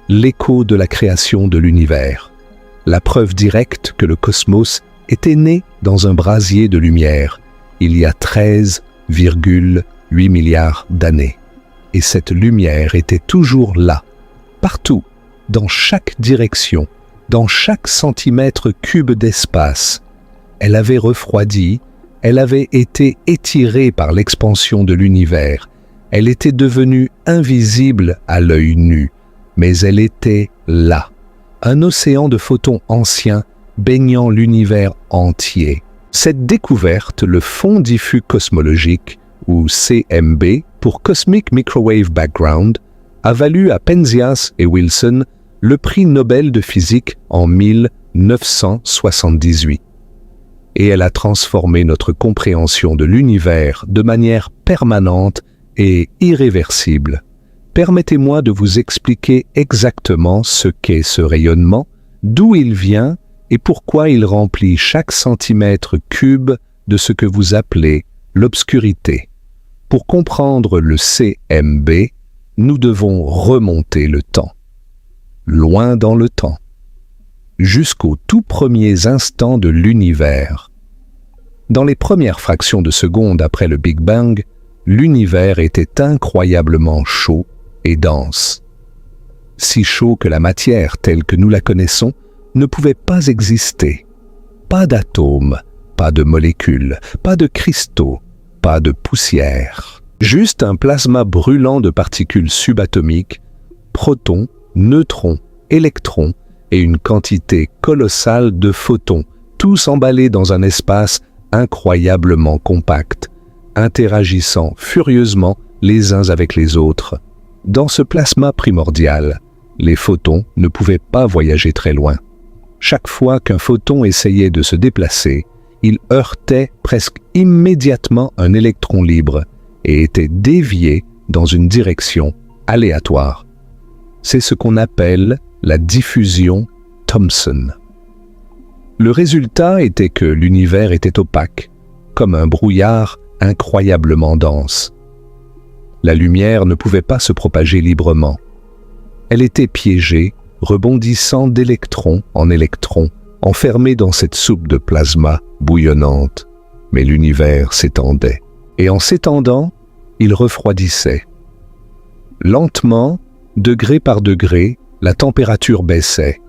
l'écho de la création de l'univers, la preuve directe que le cosmos était né dans un brasier de lumière, il y a 13,8 milliards d'années. Et cette lumière était toujours là, partout, dans chaque direction, dans chaque centimètre cube d'espace. Elle avait refroidi, elle avait été étirée par l'expansion de l'univers, elle était devenue invisible à l'œil nu, mais elle était là, un océan de photons anciens baignant l'univers entier. Cette découverte, le fond diffus cosmologique, ou CMB, pour Cosmic Microwave Background, a valu à Penzias et Wilson le prix Nobel de physique en 1978. Et elle a transformé notre compréhension de l'univers de manière permanente et irréversible. Permettez-moi de vous expliquer exactement ce qu'est ce rayonnement, d'où il vient et pourquoi il remplit chaque centimètre cube de ce que vous appelez l'obscurité. Pour comprendre le CMB, nous devons remonter le temps, loin dans le temps, jusqu'aux tout premiers instants de l'univers. Dans les premières fractions de seconde après le Big Bang, l'univers était incroyablement chaud et dense. Si chaud que la matière telle que nous la connaissons ne pouvait pas exister. Pas d'atomes, pas de molécules, pas de cristaux, pas de poussière. Juste un plasma brûlant de particules subatomiques, protons, neutrons, électrons et une quantité colossale de photons, tous emballés dans un espace incroyablement compact, interagissant furieusement les uns avec les autres. Dans ce plasma primordial, les photons ne pouvaient pas voyager très loin. Chaque fois qu'un photon essayait de se déplacer, il heurtait presque immédiatement un électron libre et était dévié dans une direction aléatoire. C'est ce qu'on appelle la diffusion Thomson. Le résultat était que l'univers était opaque, comme un brouillard incroyablement dense. La lumière ne pouvait pas se propager librement. Elle était piégée, rebondissant d'électron en électron, enfermée dans cette soupe de plasma bouillonnante. Mais l'univers s'étendait. Et en s'étendant, il refroidissait. Lentement, degré par degré, la température baissait.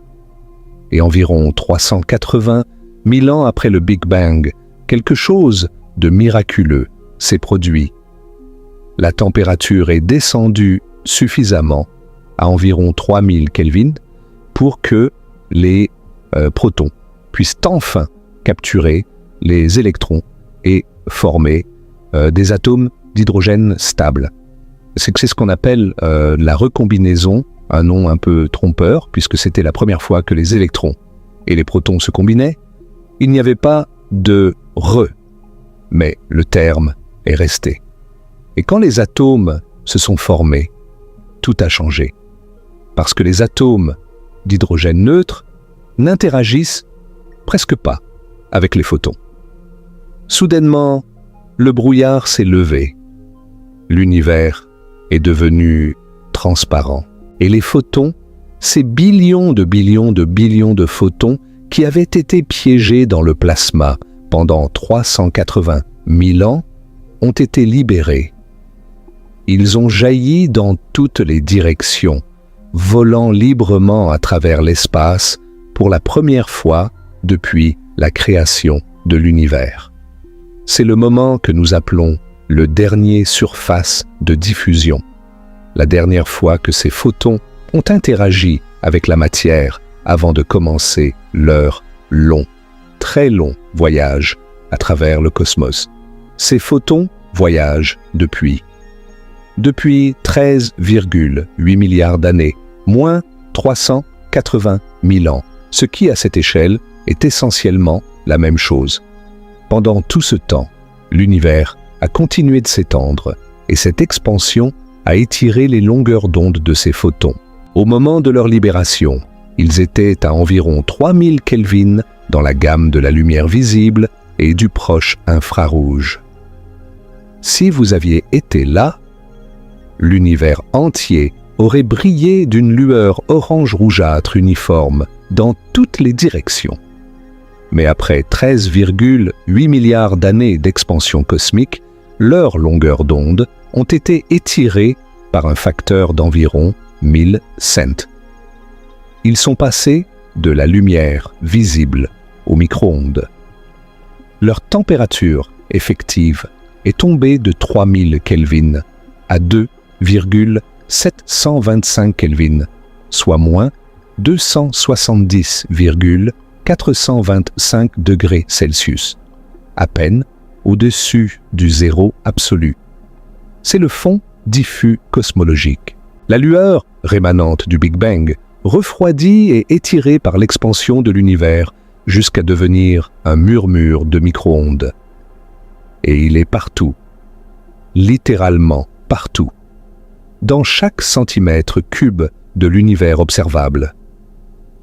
Et environ 380 000 ans après le Big Bang, quelque chose de miraculeux s'est produit. La température est descendue suffisamment à environ 3000 Kelvin pour que les protons puissent enfin capturer les électrons et former des atomes d'hydrogène stables. C'est ce qu'on appelle la recombinaison, un nom un peu trompeur, puisque c'était la première fois que les électrons et les protons se combinaient. Il n'y avait pas de « re », mais le terme est resté. Et quand les atomes se sont formés, tout a changé. Parce que les atomes d'hydrogène neutre n'interagissent presque pas avec les photons. Soudainement, le brouillard s'est levé. L'univers est devenu transparent. Et les photons, ces billions de photons qui avaient été piégés dans le plasma pendant 380 000 ans, ont été libérés. Ils ont jailli dans toutes les directions, volant librement à travers l'espace pour la première fois depuis la création de l'univers. C'est le moment que nous appelons le dernier surface de diffusion, la dernière fois que ces photons ont interagi avec la matière avant de commencer leur long, très long voyage à travers le cosmos. Ces photons voyagent depuis 13,8 milliards d'années, moins 380 000 ans, ce qui, à cette échelle, est essentiellement la même chose. Pendant tout ce temps, l'univers a continué de s'étendre, et cette expansion a étiré les longueurs d'onde de ces photons. Au moment de leur libération, ils étaient à environ 3000 Kelvin dans la gamme de la lumière visible et du proche infrarouge. Si vous aviez été là, l'univers entier aurait brillé d'une lueur orange-rougeâtre uniforme dans toutes les directions. Mais après 13,8 milliards d'années d'expansion cosmique, leurs longueurs d'onde ont été étirées par un facteur d'environ 1000 cents. Ils sont passés de la lumière visible au micro-ondes. Leur température effective est tombée de 3000 Kelvin à 2,725 Kelvin, soit moins 270,425 degrés Celsius, à peine au-dessus du zéro absolu. C'est le fond diffus cosmologique. La lueur rémanente du Big Bang, refroidie et étirée par l'expansion de l'univers jusqu'à devenir un murmure de micro-ondes. Et il est partout, littéralement partout, dans chaque centimètre cube de l'univers observable,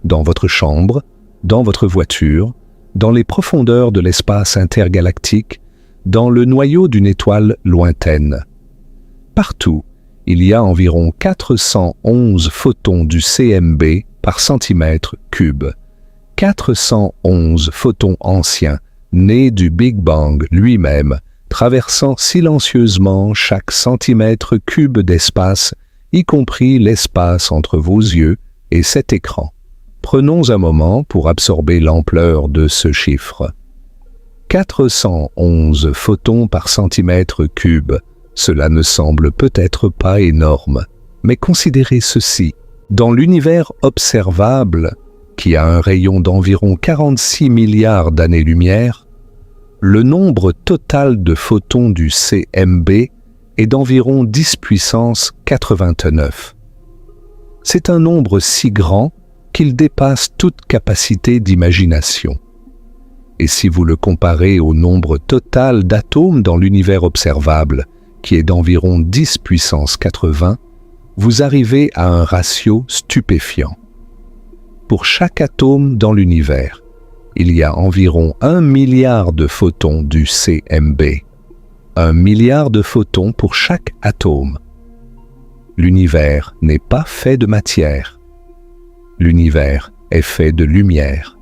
dans votre chambre, dans votre voiture, dans les profondeurs de l'espace intergalactique, dans le noyau d'une étoile lointaine. Partout, il y a environ 411 photons du CMB par centimètre cube. 411 photons anciens, nés du Big Bang lui-même, traversant silencieusement chaque centimètre cube d'espace, y compris l'espace entre vos yeux et cet écran. Prenons un moment pour absorber l'ampleur de ce chiffre. 411 photons par centimètre cube. Cela ne semble peut-être pas énorme, mais considérez ceci. Dans l'univers observable, qui a un rayon d'environ 46 milliards d'années-lumière, le nombre total de photons du CMB est d'environ 10 puissance 89. C'est un nombre si grand qu'il dépasse toute capacité d'imagination. Et si vous le comparez au nombre total d'atomes dans l'univers observable, qui est d'environ 10 puissance 80, vous arrivez à un ratio stupéfiant. Pour chaque atome dans l'univers, il y a environ 1 milliard de photons du CMB. 1 milliard de photons pour chaque atome. L'univers n'est pas fait de matière. L'univers est fait de lumière.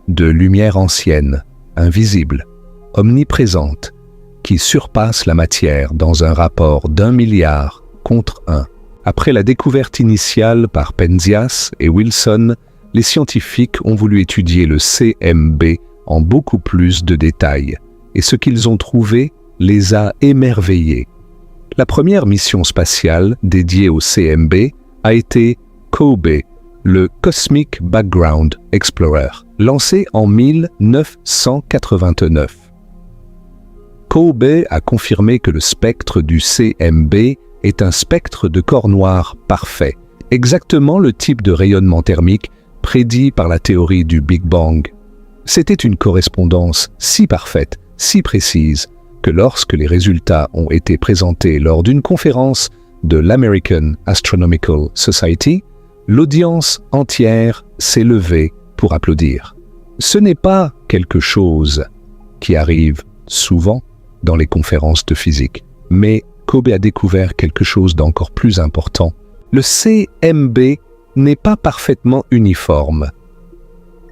De lumière ancienne, invisible, omniprésente, qui surpasse la matière dans un rapport d'1 milliard contre 1. Après la découverte initiale par Penzias et Wilson, les scientifiques ont voulu étudier le CMB en beaucoup plus de détails, et ce qu'ils ont trouvé les a émerveillés. La première mission spatiale dédiée au CMB a été COBE, le Cosmic Background Explorer, lancé en 1989. COBE a confirmé que le spectre du CMB est un spectre de corps noir parfait, exactement le type de rayonnement thermique prédit par la théorie du Big Bang. C'était une correspondance si parfaite, si précise, que lorsque les résultats ont été présentés lors d'une conférence de l'American Astronomical Society, l'audience entière s'est levée pour applaudir. Ce n'est pas quelque chose qui arrive souvent dans les conférences de physique, mais COBE a découvert quelque chose d'encore plus important. Le CMB n'est pas parfaitement uniforme.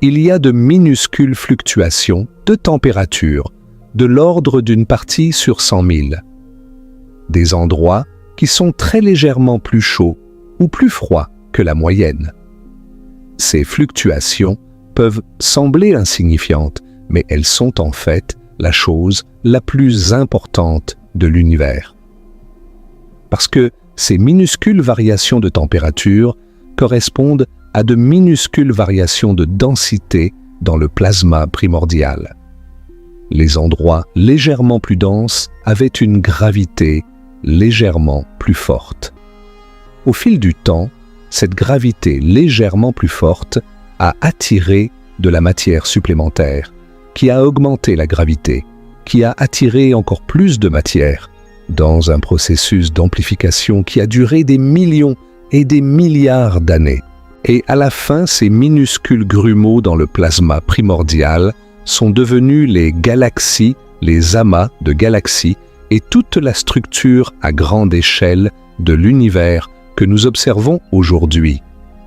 Il y a de minuscules fluctuations de température, de l'ordre d'une partie sur 100 000. Des endroits qui sont très légèrement plus chauds ou plus froids que la moyenne. Ces fluctuations peuvent sembler insignifiantes, mais elles sont en fait la chose la plus importante de l'univers. Parce que ces minuscules variations de température correspondent à de minuscules variations de densité dans le plasma primordial. Les endroits légèrement plus denses avaient une gravité légèrement plus forte. Au fil du temps, cette gravité légèrement plus forte a attiré de la matière supplémentaire, qui a augmenté la gravité, qui a attiré encore plus de matière, dans un processus d'amplification qui a duré des millions et des milliards d'années. Et à la fin, ces minuscules grumeaux dans le plasma primordial sont devenus les galaxies, les amas de galaxies et toute la structure à grande échelle de l'univers que nous observons aujourd'hui.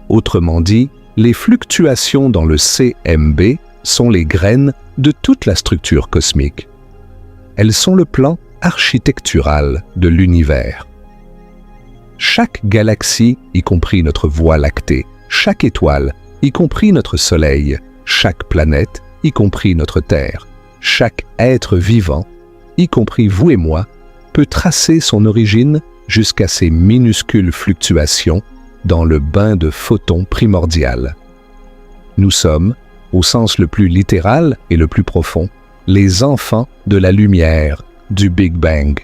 Autrement dit, les fluctuations dans le CMB sont les graines de toute la structure cosmique. Elles sont le plan architectural de l'univers. Chaque galaxie, y compris notre Voie lactée, chaque étoile, y compris notre Soleil, chaque planète, y compris notre Terre, chaque être vivant, y compris vous et moi, peut tracer son origine jusqu'à ces minuscules fluctuations dans le bain de photons primordial. Nous sommes, au sens le plus littéral et le plus profond, les enfants de la lumière du Big Bang.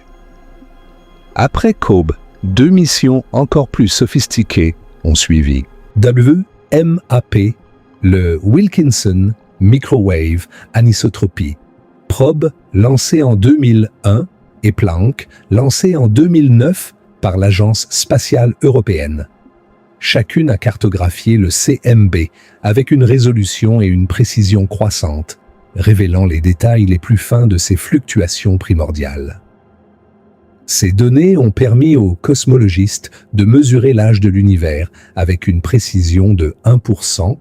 Après COBE, 2 missions encore plus sophistiquées ont suivi. WMAP, le Wilkinson Microwave Anisotropy, probe lancée en 2001 et Planck lancée en 2009 par l'Agence spatiale européenne. Chacune a cartographié le CMB avec une résolution et une précision croissantes, révélant les détails les plus fins de ces fluctuations primordiales. Ces données ont permis aux cosmologistes de mesurer l'âge de l'univers avec une précision de 1%,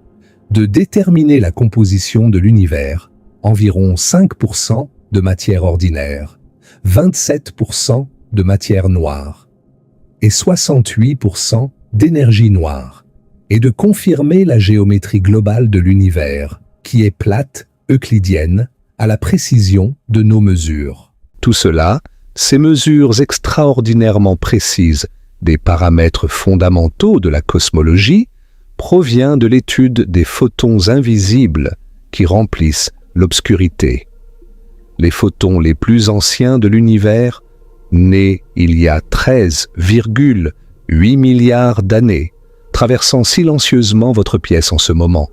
de déterminer la composition de l'univers, environ 5% de matière ordinaire, 27% de matière noire et 68% d'énergie noire, et de confirmer la géométrie globale de l'univers, qui est plate, euclidienne, à la précision de nos mesures. Tout cela, ces mesures extraordinairement précises des paramètres fondamentaux de la cosmologie, provient de l'étude des photons invisibles qui remplissent l'obscurité. Les photons les plus anciens de l'univers, nés il y a 13,8 milliards d'années, traversant silencieusement votre pièce en ce moment,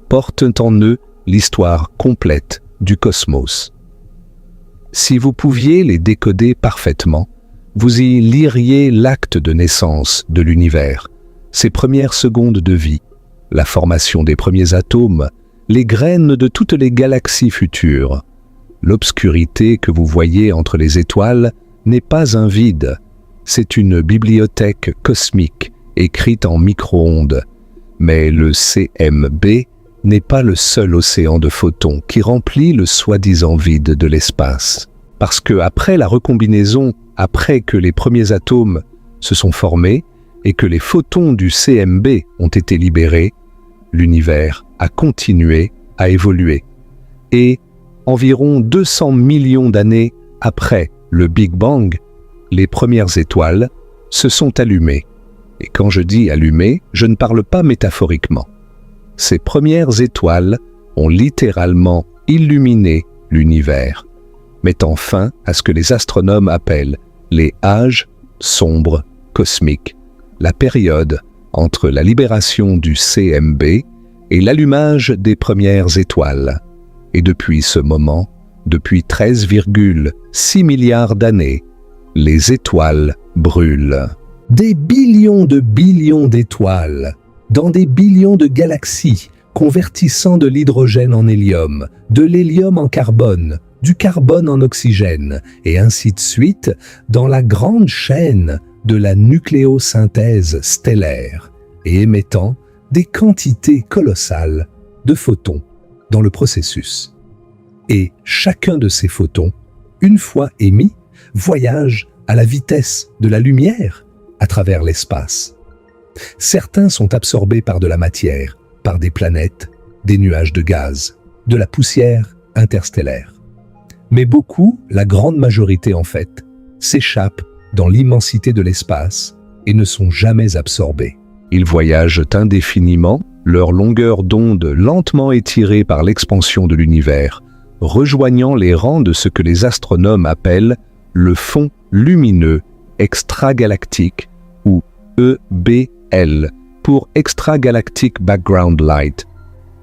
portent en eux l'histoire complète du cosmos. Si vous pouviez les décoder parfaitement, vous y liriez l'acte de naissance de l'univers, ses premières secondes de vie, la formation des premiers atomes, les graines de toutes les galaxies futures. L'obscurité que vous voyez entre les étoiles n'est pas un vide, c'est une bibliothèque cosmique écrite en micro-ondes. Mais le CMB n'est pas le seul océan de photons qui remplit le soi-disant vide de l'espace. Parce que après la recombinaison, après que les premiers atomes se sont formés et que les photons du CMB ont été libérés, l'univers a continué à évoluer. Et environ 200 millions d'années après le Big Bang, les premières étoiles se sont allumées. Et quand je dis allumées, je ne parle pas métaphoriquement. Ces premières étoiles ont littéralement illuminé l'univers, mettant fin à ce que les astronomes appellent les âges sombres cosmiques, la période entre la libération du CMB et l'allumage des premières étoiles. Et depuis ce moment, depuis 13,6 milliards d'années, les étoiles brûlent. Des billions d'étoiles, dans des billions de galaxies, convertissant de l'hydrogène en hélium, de l'hélium en carbone, du carbone en oxygène, et ainsi de suite, dans la grande chaîne de la nucléosynthèse stellaire, et émettant des quantités colossales de photons dans le processus. Et chacun de ces photons, une fois émis, voyage à la vitesse de la lumière à travers l'espace. Certains sont absorbés par de la matière, par des planètes, des nuages de gaz, de la poussière interstellaire. Mais beaucoup, la grande majorité en fait, s'échappent dans l'immensité de l'espace et ne sont jamais absorbés. Ils voyagent indéfiniment leur longueur d'onde lentement étirée par l'expansion de l'univers, rejoignant les rangs de ce que les astronomes appellent le fond lumineux extragalactique ou EBL pour Extragalactic Background Light.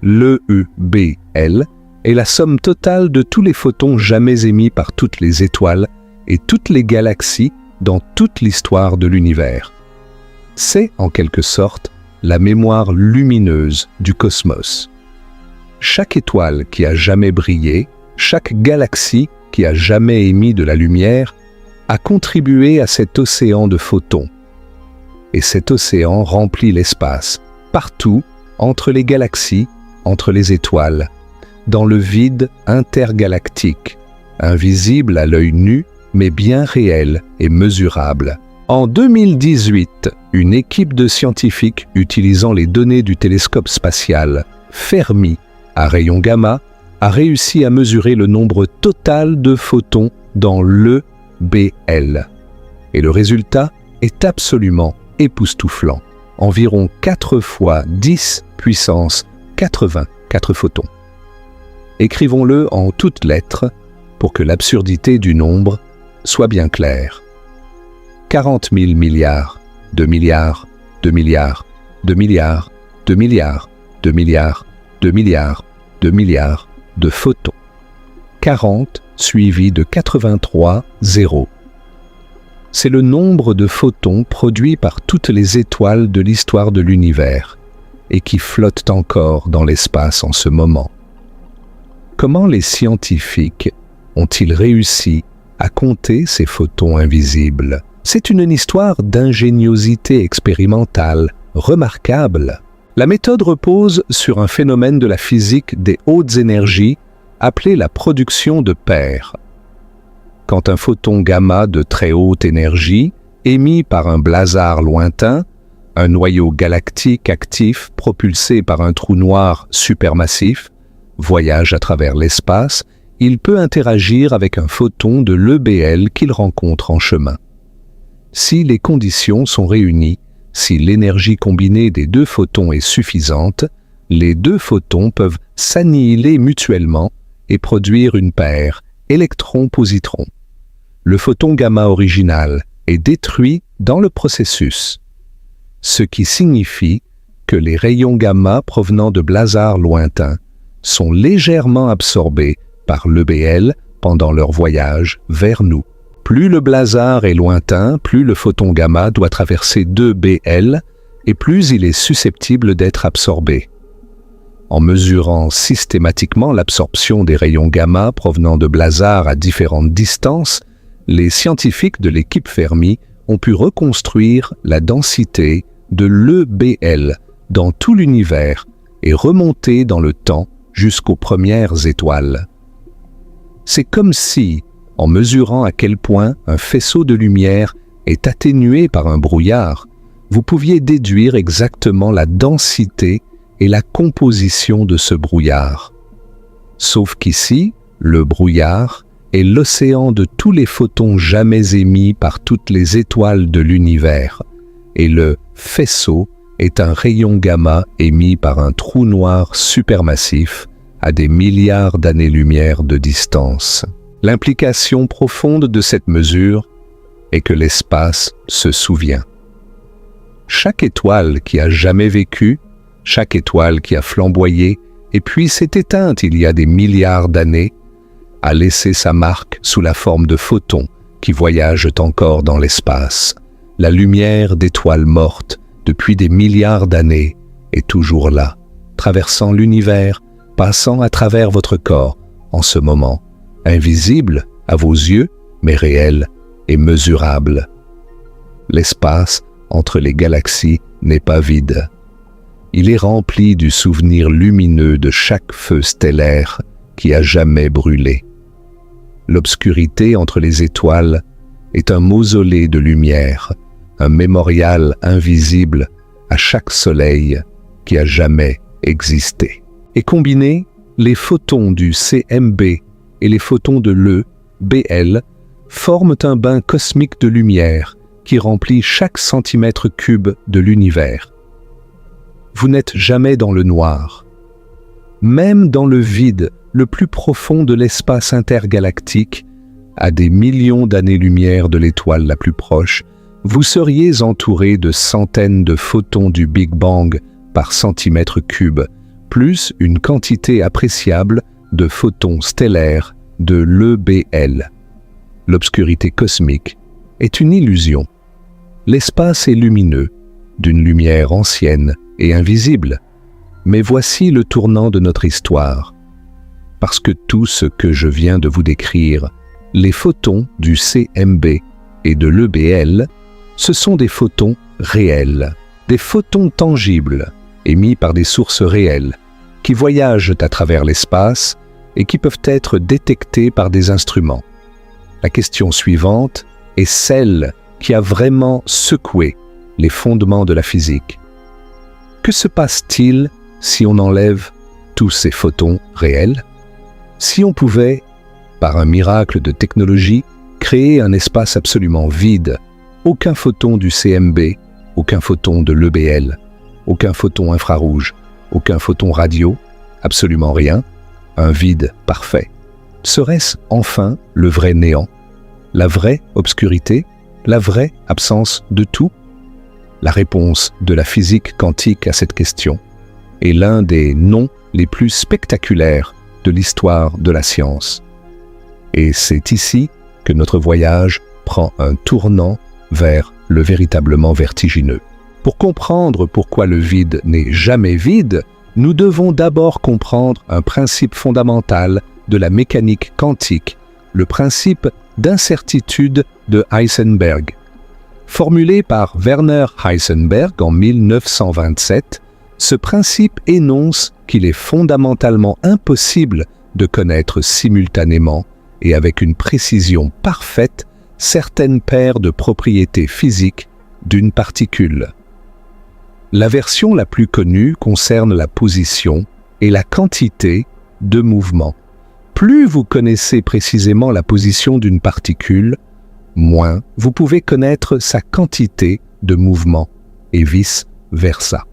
L'EBL est la somme totale de tous les photons jamais émis par toutes les étoiles et toutes les galaxies dans toute l'histoire de l'univers. C'est, en quelque sorte, la mémoire lumineuse du cosmos. Chaque étoile qui a jamais brillé, chaque galaxie qui a jamais émis de la lumière, a contribué à cet océan de photons. Et cet océan remplit l'espace, partout, entre les galaxies, entre les étoiles, dans le vide intergalactique, invisible à l'œil nu, mais bien réel et mesurable. En 2018, une équipe de scientifiques utilisant les données du télescope spatial Fermi à rayons gamma a réussi à mesurer le nombre total de photons dans l'EBL. Et le résultat est absolument époustouflant. Environ 4 fois 10 puissance 84 photons. Écrivons-le en toutes lettres pour que l'absurdité du nombre soit bien claire. 40 000 milliards, de milliards, de milliards, de milliards, de milliards, de milliards, de milliards, de milliards de photons. 40 suivi de 83 zéros. C'est le nombre de photons produits par toutes les étoiles de l'histoire de l'univers et qui flottent encore dans l'espace en ce moment. Comment les scientifiques ont-ils réussi à compter ces photons invisibles? C'est une histoire d'ingéniosité expérimentale remarquable. La méthode repose sur un phénomène de la physique des hautes énergies appelé la production de paires. Quand un photon gamma de très haute énergie, émis par un blazar lointain, un noyau galactique actif propulsé par un trou noir supermassif, voyage à travers l'espace, il peut interagir avec un photon de l'EBL qu'il rencontre en chemin. Si les conditions sont réunies, si l'énergie combinée des deux photons est suffisante, les deux photons peuvent s'annihiler mutuellement et produire une paire électron-positron. Le photon gamma original est détruit dans le processus, ce qui signifie que les rayons gamma provenant de blazars lointains sont légèrement absorbés par l'EBL pendant leur voyage vers nous. Plus le blazar est lointain, plus le photon gamma doit traverser 2 BL et plus il est susceptible d'être absorbé. En mesurant systématiquement l'absorption des rayons gamma provenant de blazars à différentes distances, les scientifiques de l'équipe Fermi ont pu reconstruire la densité de l'EBL dans tout l'univers et remonter dans le temps jusqu'aux premières étoiles. C'est comme si, en mesurant à quel point un faisceau de lumière est atténué par un brouillard, vous pouviez déduire exactement la densité et la composition de ce brouillard. Sauf qu'ici, le brouillard est l'océan de tous les photons jamais émis par toutes les étoiles de l'univers, et le faisceau est un rayon gamma émis par un trou noir supermassif à des milliards d'années-lumière de distance. L'implication profonde de cette mesure est que l'espace se souvient. Chaque étoile qui a jamais vécu, chaque étoile qui a flamboyé et puis s'est éteinte il y a des milliards d'années, a laissé sa marque sous la forme de photons qui voyagent encore dans l'espace. La lumière d'étoiles mortes depuis des milliards d'années est toujours là, traversant l'univers, passant à travers votre corps en ce moment, invisible à vos yeux, mais réel et mesurable. L'espace entre les galaxies n'est pas vide. Il est rempli du souvenir lumineux de chaque feu stellaire qui a jamais brûlé. L'obscurité entre les étoiles est un mausolée de lumière, un mémorial invisible à chaque soleil qui a jamais existé. Et combinés, les photons du CMB et les photons de l'EBL forment un bain cosmique de lumière qui remplit chaque centimètre cube de l'univers. vous n'êtes jamais dans le noir. Même dans le vide le plus profond de l'espace intergalactique, à des millions d'années-lumière de l'étoile la plus proche, vous seriez entouré de centaines de photons du Big Bang par centimètre cube, plus une quantité appréciable de photons stellaires de l'EBL. L'obscurité cosmique est une illusion. L'espace est lumineux, d'une lumière ancienne et invisible. Mais voici le tournant de notre histoire. Parce que tout ce que je viens de vous décrire, les photons du CMB et de l'EBL, ce sont des photons réels, des photons tangibles, émis par des sources réelles, qui voyagent à travers l'espace et qui peuvent être détectés par des instruments. La question suivante est celle qui a vraiment secoué les fondements de la physique. Que se passe-t-il si on enlève tous ces photons réels? Si on pouvait, par un miracle de technologie, créer un espace absolument vide, aucun photon du CMB, aucun photon de l'EBL, aucun photon infrarouge, aucun photon radio, absolument rien, un vide parfait. Serait-ce enfin le vrai néant, la vraie obscurité, la vraie absence de tout? La réponse de la physique quantique à cette question est l'un des noms les plus spectaculaires de l'histoire de la science. Et c'est ici que notre voyage prend un tournant vers le véritablement vertigineux. Pour comprendre pourquoi le vide n'est jamais vide, nous devons d'abord comprendre un principe fondamental de la mécanique quantique, le principe d'incertitude de Heisenberg. Formulé par Werner Heisenberg en 1927, ce principe énonce qu'il est fondamentalement impossible de connaître simultanément et avec une précision parfaite certaines paires de propriétés physiques d'une particule. La version la plus connue concerne la position et la quantité de mouvement. Plus vous connaissez précisément la position d'une particule, moins vous pouvez connaître sa quantité de mouvement, et vice-versa.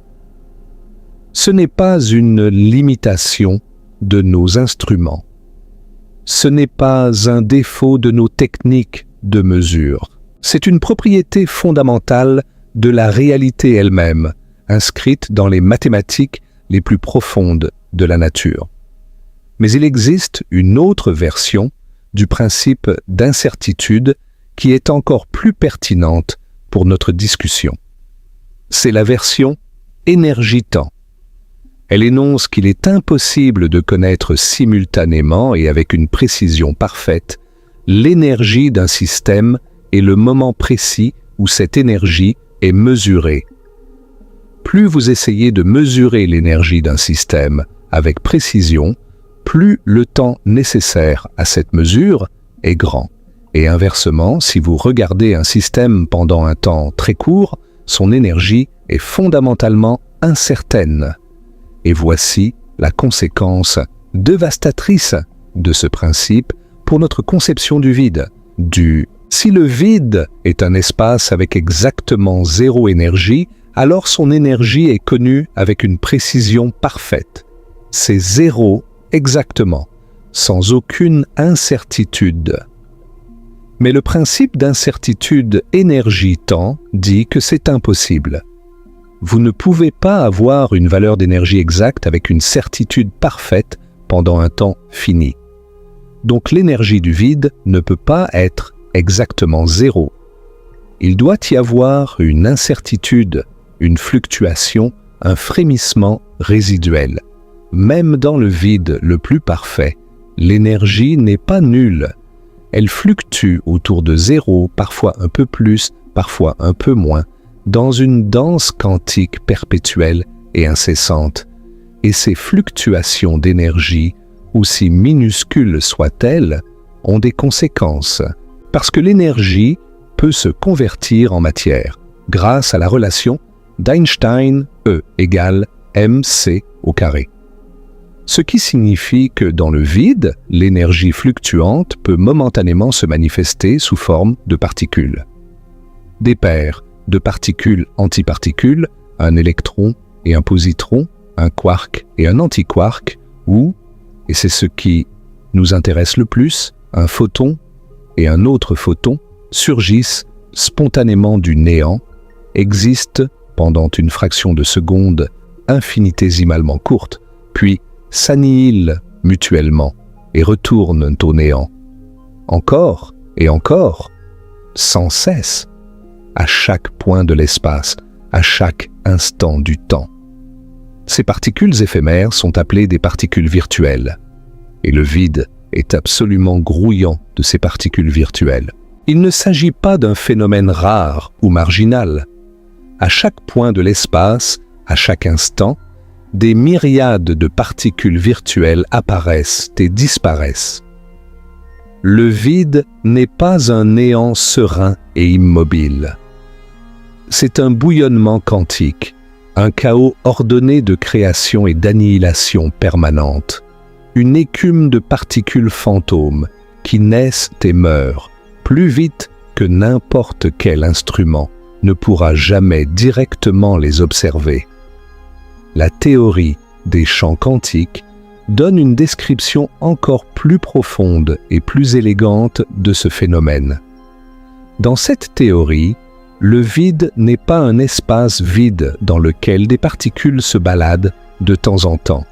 Ce n'est pas une limitation de nos instruments. Ce n'est pas un défaut de nos techniques de mesure. C'est une propriété fondamentale de la réalité elle-même, inscrite dans les mathématiques les plus profondes de la nature. Mais il existe une autre version du principe d'incertitude qui est encore plus pertinente pour notre discussion. C'est la version énergie-temps. Elle énonce qu'il est impossible de connaître simultanément et avec une précision parfaite l'énergie d'un système et le moment précis où cette énergie est mesurée. Plus vous essayez de mesurer l'énergie d'un système avec précision, plus le temps nécessaire à cette mesure est grand. Et inversement, si vous regardez un système pendant un temps très court, son énergie est fondamentalement incertaine. Et voici la conséquence dévastatrice de ce principe pour notre conception du vide. Si le vide est un espace avec exactement zéro énergie, alors son énergie est connue avec une précision parfaite. C'est zéro exactement, sans aucune incertitude. Mais le principe d'incertitude énergie-temps dit que c'est impossible. Vous ne pouvez pas avoir une valeur d'énergie exacte avec une certitude parfaite pendant un temps fini. Donc l'énergie du vide ne peut pas être exactement zéro. Il doit y avoir une incertitude, une fluctuation, un frémissement résiduel. Même dans le vide le plus parfait, l'énergie n'est pas nulle. Elle fluctue autour de zéro, parfois un peu plus, parfois un peu moins, dans une danse quantique perpétuelle et incessante. Et ces fluctuations d'énergie, aussi minuscules soient-elles, ont des conséquences, parce que l'énergie peut se convertir en matière, grâce à la relation d'Einstein E égale mc au carré. Ce qui signifie que dans le vide, l'énergie fluctuante peut momentanément se manifester sous forme de particules. Des paires de particules-antiparticules, un électron et un positron, un quark et un antiquark, ou, et c'est ce qui nous intéresse le plus, un photon et un autre photon surgissent spontanément du néant, existent pendant une fraction de seconde infinitésimalement courte, puis s'annihilent mutuellement et retournent au néant. Encore et encore, sans cesse, à chaque point de l'espace, à chaque instant du temps. Ces particules éphémères sont appelées des particules virtuelles, et le vide est absolument grouillant de ces particules virtuelles. Il ne s'agit pas d'un phénomène rare ou marginal. À chaque point de l'espace, à chaque instant, des myriades de particules virtuelles apparaissent et disparaissent. Le vide n'est pas un néant serein et immobile. C'est un bouillonnement quantique, un chaos ordonné de création et d'annihilation permanente, une écume de particules fantômes qui naissent et meurent plus vite que n'importe quel instrument ne pourra jamais directement les observer. La théorie des champs quantiques donne une description encore plus profonde et plus élégante de ce phénomène. Dans cette théorie, le vide n'est pas un espace vide dans lequel des particules se baladent de temps en temps.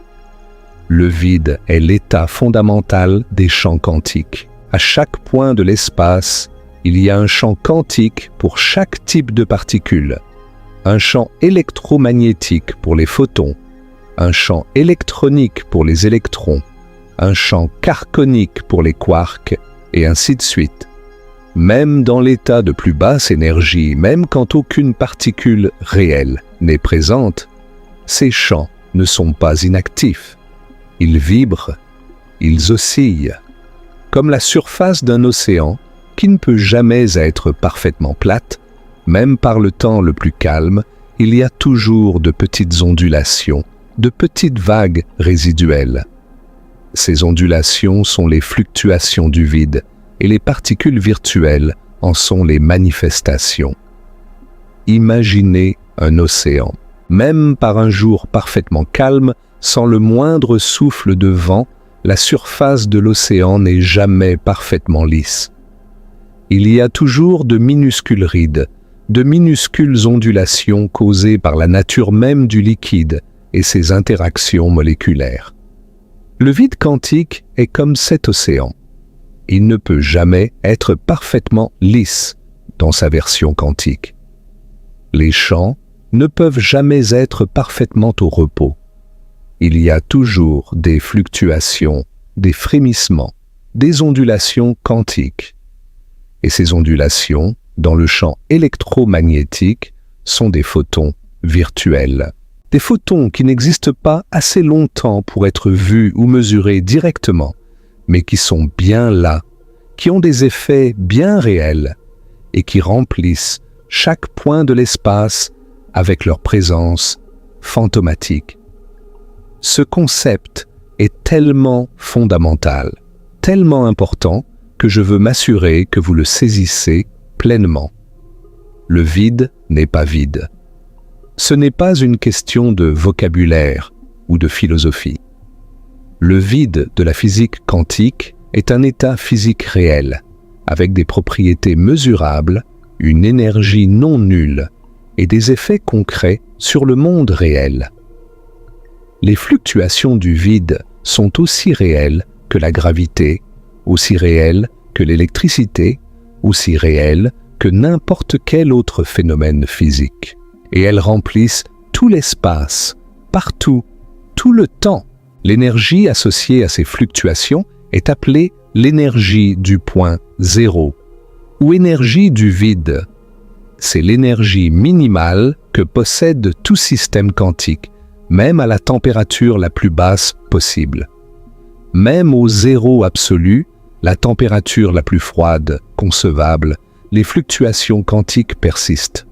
Le vide est l'état fondamental des champs quantiques. À chaque point de l'espace, il y a un champ quantique pour chaque type de particule, un champ électromagnétique pour les photons, un champ électronique pour les électrons, un champ carbonique pour les quarks, et ainsi de suite. Même dans l'état de plus basse énergie, même quand aucune particule réelle n'est présente, ces champs ne sont pas inactifs. Ils vibrent, ils oscillent, comme la surface d'un océan qui ne peut jamais être parfaitement plate. Même par le temps le plus calme, il y a toujours de petites ondulations, de petites vagues résiduelles. Ces ondulations sont les fluctuations du vide, et les particules virtuelles en sont les manifestations. Imaginez un océan. Même par un jour parfaitement calme, sans le moindre souffle de vent, la surface de l'océan n'est jamais parfaitement lisse. Il y a toujours de minuscules rides, de minuscules ondulations causées par la nature même du liquide et ses interactions moléculaires. Le vide quantique est comme cet océan. Il ne peut jamais être parfaitement lisse dans sa version quantique. Les champs ne peuvent jamais être parfaitement au repos. Il y a toujours des fluctuations, des frémissements, des ondulations quantiques. Et ces ondulations, dans le champ électromagnétique, sont des photons virtuels. Des photons qui n'existent pas assez longtemps pour être vus ou mesurés directement, mais qui sont bien là, qui ont des effets bien réels et qui remplissent chaque point de l'espace avec leur présence fantomatique. Ce concept est tellement fondamental, tellement important, que je veux m'assurer que vous le saisissez pleinement. Le vide n'est pas vide. Ce n'est pas une question de vocabulaire ou de philosophie. Le vide de la physique quantique est un état physique réel, avec des propriétés mesurables, une énergie non nulle et des effets concrets sur le monde réel. Les fluctuations du vide sont aussi réelles que la gravité, aussi réelles que l'électricité, aussi réelles que n'importe quel autre phénomène physique. Et elles remplissent tout l'espace, partout, tout le temps. L'énergie associée à ces fluctuations est appelée l'énergie du point zéro, ou énergie du vide. C'est l'énergie minimale que possède tout système quantique, même à la température la plus basse possible. Même au zéro absolu, la température la plus froide concevable, les fluctuations quantiques persistent.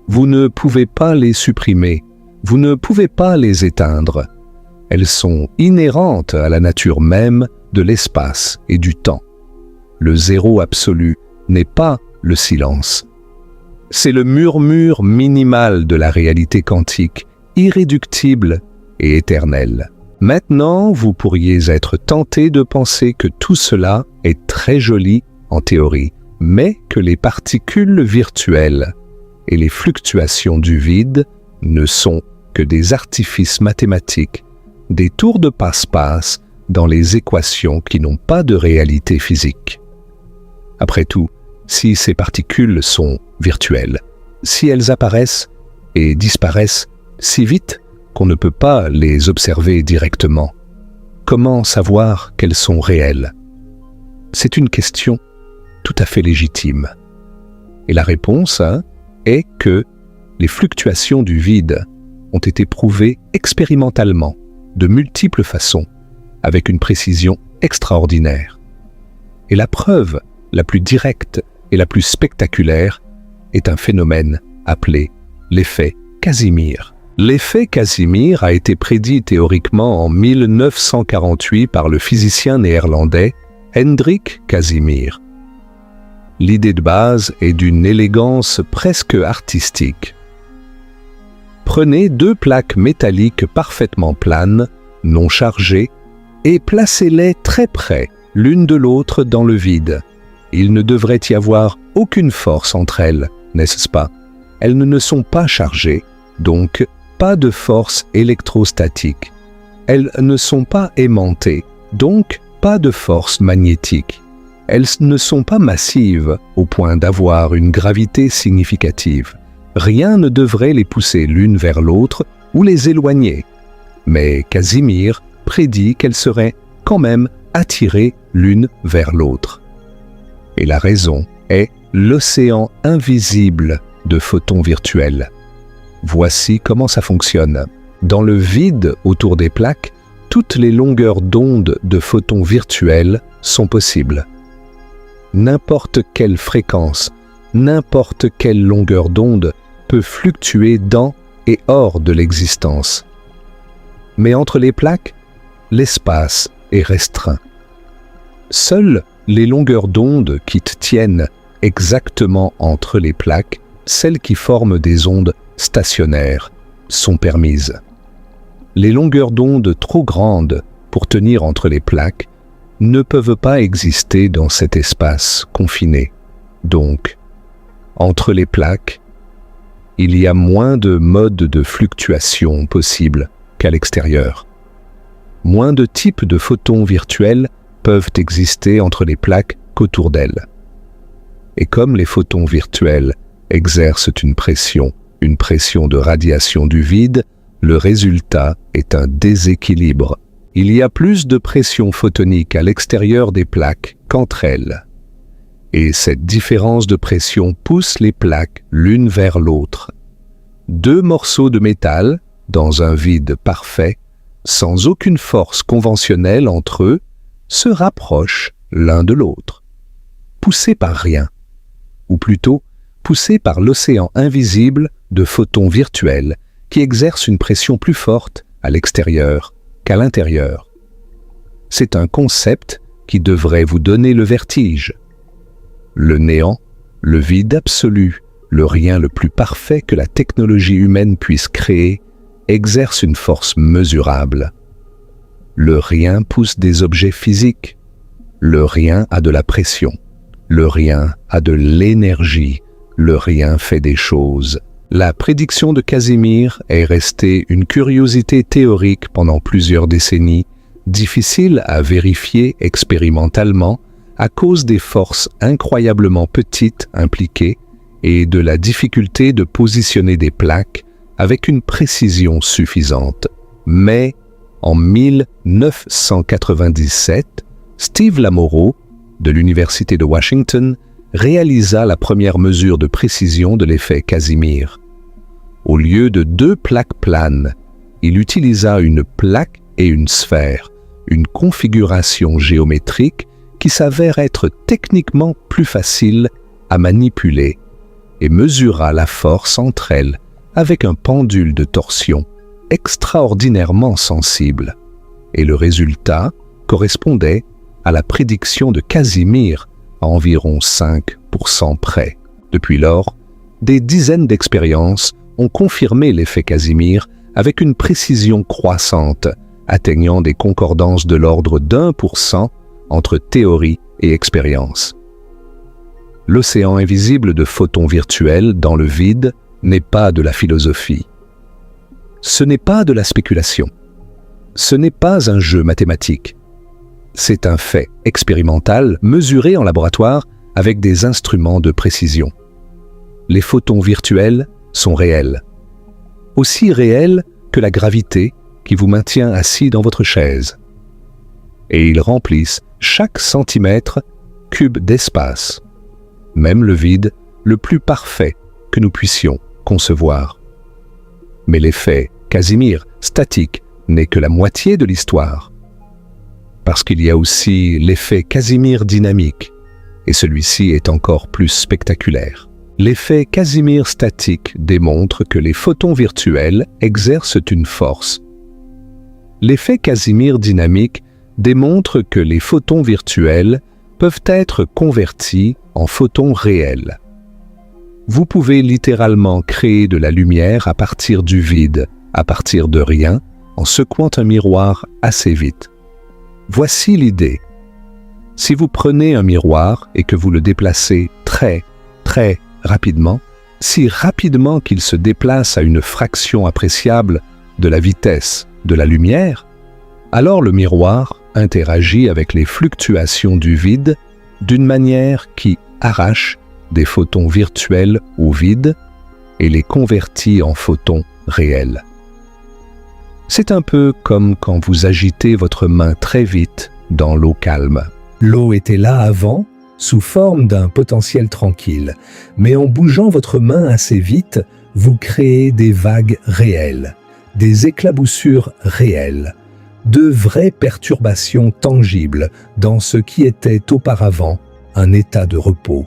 Vous ne pouvez pas les supprimer, vous ne pouvez pas les éteindre. Elles sont inhérentes à la nature même de l'espace et du temps. Le zéro absolu n'est pas le silence. C'est le murmure minimal de la réalité quantique, irréductible et éternel. Maintenant, vous pourriez être tenté de penser que tout cela est très joli en théorie, mais que les particules virtuelles et les fluctuations du vide ne sont que des artifices mathématiques, des tours de passe-passe dans les équations qui n'ont pas de réalité physique. Après tout, si ces particules sont virtuelles, si elles apparaissent et disparaissent si vite qu'on ne peut pas les observer directement, comment savoir qu'elles sont réelles? C'est une question tout à fait légitime. Et la réponse est que les fluctuations du vide ont été prouvées expérimentalement, de multiples façons, avec une précision extraordinaire. Et la preuve la plus directe et la plus spectaculaire est un phénomène appelé l'effet Casimir. L'effet Casimir a été prédit théoriquement en 1948 par le physicien néerlandais Hendrik Casimir. L'idée de base est d'une élégance presque artistique. Prenez deux plaques métalliques parfaitement planes, non chargées, et placez-les très près l'une de l'autre dans le vide. Il ne devrait y avoir aucune force entre elles, n'est-ce pas? Elles ne sont pas chargées, donc pas de force électrostatique. Elles ne sont pas aimantées, donc pas de force magnétique. Elles ne sont pas massives au point d'avoir une gravité significative. Rien ne devrait les pousser l'une vers l'autre ou les éloigner. Mais Casimir prédit qu'elles seraient quand même attirées l'une vers l'autre. Et la raison est l'océan invisible de photons virtuels. Voici comment ça fonctionne. Dans le vide autour des plaques, toutes les longueurs d'onde de photons virtuels sont possibles. N'importe quelle fréquence, n'importe quelle longueur d'onde peut fluctuer dans et hors de l'existence. Mais entre les plaques, l'espace est restreint. Seules les longueurs d'onde qui tiennent exactement entre les plaques, celles qui forment des ondes stationnaires, sont permises. Les longueurs d'onde trop grandes pour tenir entre les plaques ne peuvent pas exister dans cet espace confiné. Donc, entre les plaques, il y a moins de modes de fluctuation possibles qu'à l'extérieur. Moins de types de photons virtuels peuvent exister entre les plaques qu'autour d'elles. Et comme les photons virtuels exercent une pression de radiation du vide, le résultat est un déséquilibre. Il y a plus de pression photonique à l'extérieur des plaques qu'entre elles. Et cette différence de pression pousse les plaques l'une vers l'autre. Deux morceaux de métal, dans un vide parfait, sans aucune force conventionnelle entre eux, se rapprochent l'un de l'autre, poussés par rien, ou plutôt poussés par l'océan invisible de photons virtuels qui exercent une pression plus forte à l'extérieur qu'à l'intérieur. C'est un concept qui devrait vous donner le vertige. Le néant, le vide absolu, le rien le plus parfait que la technologie humaine puisse créer, exerce une force mesurable. Le rien pousse des objets physiques. Le rien a de la pression. Le rien a de l'énergie. Le rien fait des choses. La prédiction de Casimir est restée une curiosité théorique pendant plusieurs décennies, difficile à vérifier expérimentalement à cause des forces incroyablement petites impliquées et de la difficulté de positionner des plaques avec une précision suffisante. Mais en 1997, Steve Lamoureux, de l'Université de Washington, réalisa la première mesure de précision de l'effet Casimir. Au lieu de deux plaques planes, il utilisa une plaque et une sphère, une configuration géométrique qui s'avère être techniquement plus facile à manipuler, et mesura la force entre elles avec un pendule de torsion extraordinairement sensible. Et le résultat correspondait à la prédiction de Casimir à environ 5% près. Depuis lors, des dizaines d'expériences ont confirmé l'effet Casimir avec une précision croissante, atteignant des concordances de l'ordre d'1% entre théorie et expérience. L'océan invisible de photons virtuels dans le vide n'est pas de la philosophie. Ce n'est pas de la spéculation. Ce n'est pas un jeu mathématique. C'est un fait expérimental mesuré en laboratoire avec des instruments de précision. Les photons virtuels sont réels. Aussi réels que la gravité qui vous maintient assis dans votre chaise. Et ils remplissent chaque centimètre cube d'espace, même le vide le plus parfait que nous puissions concevoir. Mais l'effet Casimir statique n'est que la moitié de l'histoire. Parce qu'il y a aussi l'effet Casimir dynamique, et celui-ci est encore plus spectaculaire. L'effet Casimir statique démontre que les photons virtuels exercent une force. L'effet Casimir dynamique démontre que les photons virtuels peuvent être convertis en photons réels. Vous pouvez littéralement créer de la lumière à partir du vide, à partir de rien, en secouant un miroir assez vite. Voici l'idée. Si vous prenez un miroir et que vous le déplacez très rapidement, si rapidement qu'il se déplace à une fraction appréciable de la vitesse de la lumière, alors le miroir interagit avec les fluctuations du vide d'une manière qui arrache des photons virtuels au vide et les convertit en photons réels. C'est un peu comme quand vous agitez votre main très vite dans l'eau calme. L'eau était là avant, sous forme d'un potentiel tranquille, mais en bougeant votre main assez vite, vous créez des vagues réelles, des éclaboussures réelles, de vraies perturbations tangibles dans ce qui était auparavant un état de repos.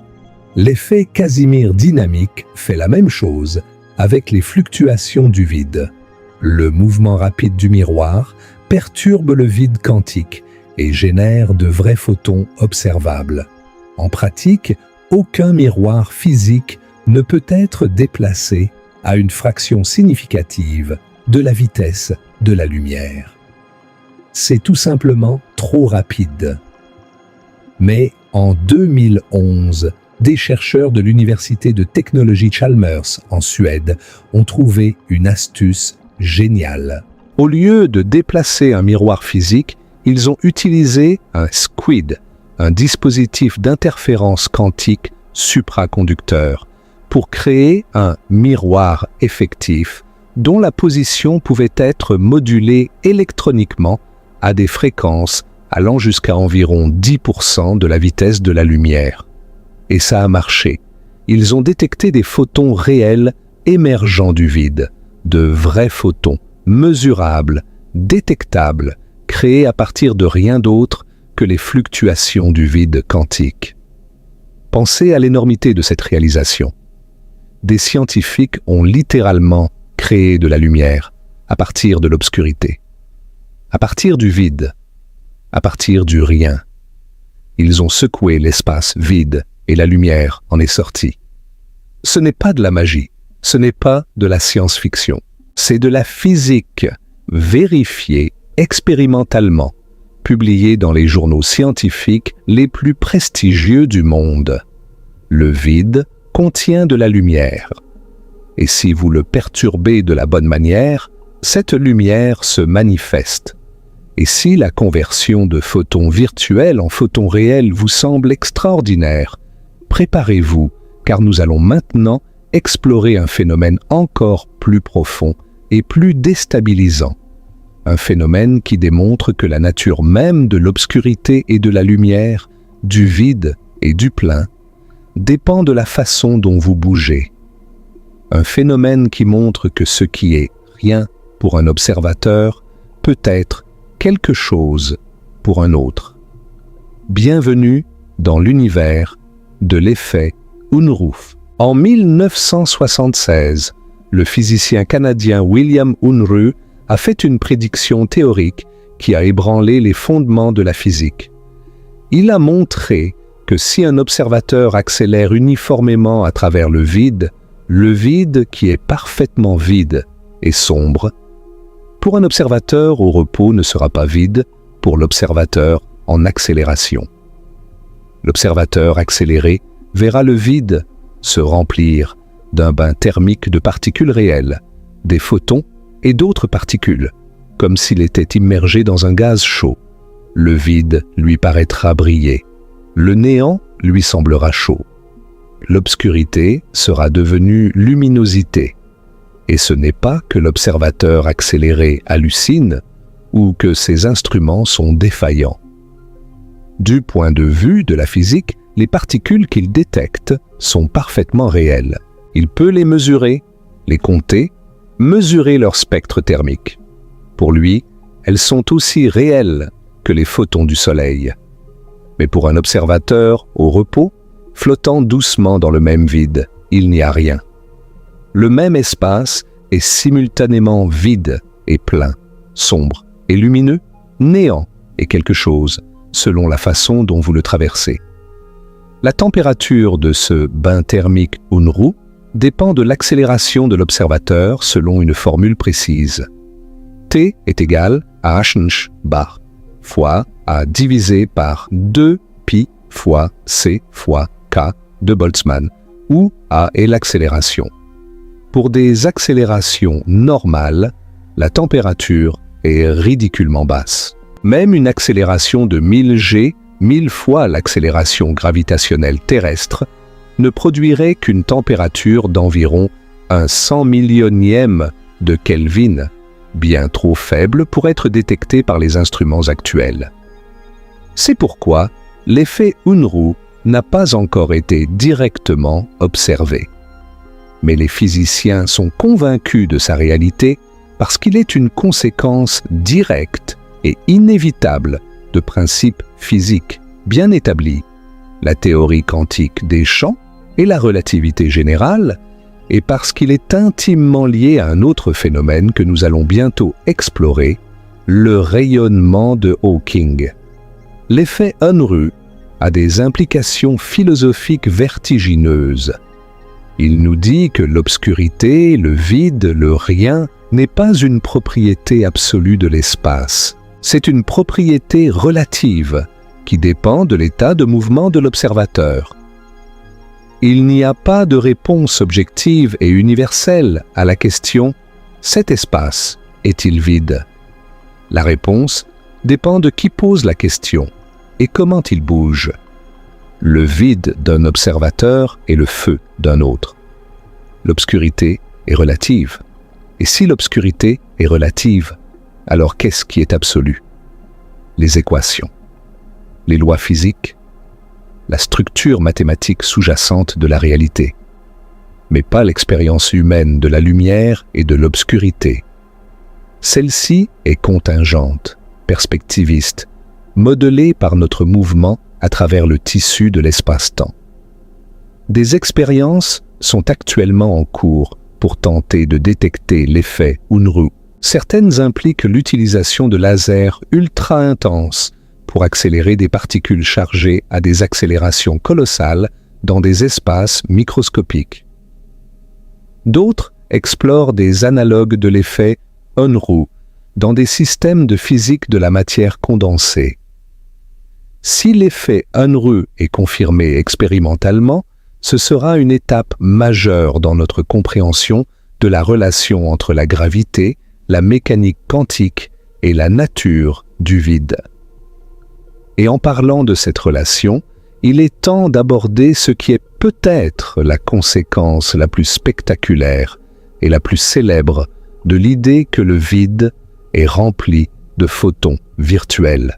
L'effet Casimir dynamique fait la même chose avec les fluctuations du vide. Le mouvement rapide du miroir perturbe le vide quantique et génère de vrais photons observables. En pratique, aucun miroir physique ne peut être déplacé à une fraction significative de la vitesse de la lumière. C'est tout simplement trop rapide. Mais en 2011, des chercheurs de l'Université de technologie Chalmers en Suède ont trouvé une astuce géniale. Au lieu de déplacer un miroir physique, ils ont utilisé un SQUID, un dispositif d'interférence quantique supraconducteur, pour créer un miroir effectif dont la position pouvait être modulée électroniquement à des fréquences allant jusqu'à environ 10% de la vitesse de la lumière. Et ça a marché. Ils ont détecté des photons réels émergeant du vide, de vrais photons, mesurables, détectables, créés à partir de rien d'autre que les fluctuations du vide quantique. Pensez à l'énormité de cette réalisation. Des scientifiques ont littéralement créé de la lumière à partir de l'obscurité, à partir du vide, à partir du rien. Ils ont secoué l'espace vide et la lumière en est sortie. Ce n'est pas de la magie, ce n'est pas de la science-fiction, c'est de la physique vérifiée expérimentalement, publiée dans les journaux scientifiques les plus prestigieux du monde. Le vide contient de la lumière. Et si vous le perturbez de la bonne manière, cette lumière se manifeste. Et si la conversion de photons virtuels en photons réels vous semble extraordinaire, préparez-vous, car nous allons maintenant explorer un phénomène encore plus profond et plus déstabilisant. Un phénomène qui démontre que la nature même de l'obscurité et de la lumière, du vide et du plein, dépend de la façon dont vous bougez. Un phénomène qui montre que ce qui est rien pour un observateur peut être quelque chose pour un autre. Bienvenue dans l'univers de l'effet Unruh. En 1976, le physicien canadien William Unruh a fait une prédiction théorique qui a ébranlé les fondements de la physique. Il a montré que si un observateur accélère uniformément à travers le vide qui est parfaitement vide et sombre, pour un observateur au repos ne sera pas vide pour l'observateur en accélération. L'observateur accéléré verra le vide se remplir d'un bain thermique de particules réelles, des photons et d'autres particules, comme s'il était immergé dans un gaz chaud. Le vide lui paraîtra briller, le néant lui semblera chaud. L'obscurité sera devenue luminosité, et ce n'est pas que l'observateur accéléré hallucine ou que ses instruments sont défaillants. Du point de vue de la physique, les particules qu'il détecte sont parfaitement réelles. Il peut les mesurer, les compter, mesurer leur spectre thermique. Pour lui, elles sont aussi réelles que les photons du Soleil. Mais pour un observateur au repos, flottant doucement dans le même vide, il n'y a rien. Le même espace est simultanément vide et plein, sombre et lumineux, néant et quelque chose, selon la façon dont vous le traversez. La température de ce bain thermique Unruh dépend de l'accélération de l'observateur selon une formule précise. T est égal à h bar fois A divisé par 2π fois C fois K de Boltzmann, où A est l'accélération. Pour des accélérations normales, la température est ridiculement basse. Même une accélération de 1000 g, 1000 fois l'accélération gravitationnelle terrestre, ne produirait qu'une température d'environ un 100 millionième de Kelvin, bien trop faible pour être détectée par les instruments actuels. C'est pourquoi l'effet Unruh n'a pas encore été directement observé. Mais les physiciens sont convaincus de sa réalité parce qu'il est une conséquence directe et inévitable de principes physiques bien établis, la théorie quantique des champs et la relativité générale, et parce qu'il est intimement lié à un autre phénomène que nous allons bientôt explorer, le rayonnement de Hawking. L'effet Unruh a des implications philosophiques vertigineuses. Il nous dit que l'obscurité, le vide, le rien n'est pas une propriété absolue de l'espace. C'est une propriété relative qui dépend de l'état de mouvement de l'observateur. Il n'y a pas de réponse objective et universelle à la question « cet espace est-il vide ?» La réponse dépend de qui pose la question et comment il bouge. Le vide d'un observateur est le feu d'un autre. L'obscurité est relative. Et si l'obscurité est relative, alors qu'est-ce qui est absolu? Les équations, les lois physiques, la structure mathématique sous-jacente de la réalité, mais pas l'expérience humaine de la lumière et de l'obscurité. Celle-ci est contingente, perspectiviste, modelée par notre mouvement à travers le tissu de l'espace-temps. Des expériences sont actuellement en cours pour tenter de détecter l'effet Unruh. Certaines impliquent l'utilisation de lasers ultra intenses pour accélérer des particules chargées à des accélérations colossales dans des espaces microscopiques. D'autres explorent des analogues de l'effet Unruh dans des systèmes de physique de la matière condensée. Si l'effet Unruh est confirmé expérimentalement, ce sera une étape majeure dans notre compréhension de la relation entre la gravité, la mécanique quantique et la nature du vide. Et en parlant de cette relation, il est temps d'aborder ce qui est peut-être la conséquence la plus spectaculaire et la plus célèbre de l'idée que le vide est rempli de photons virtuels.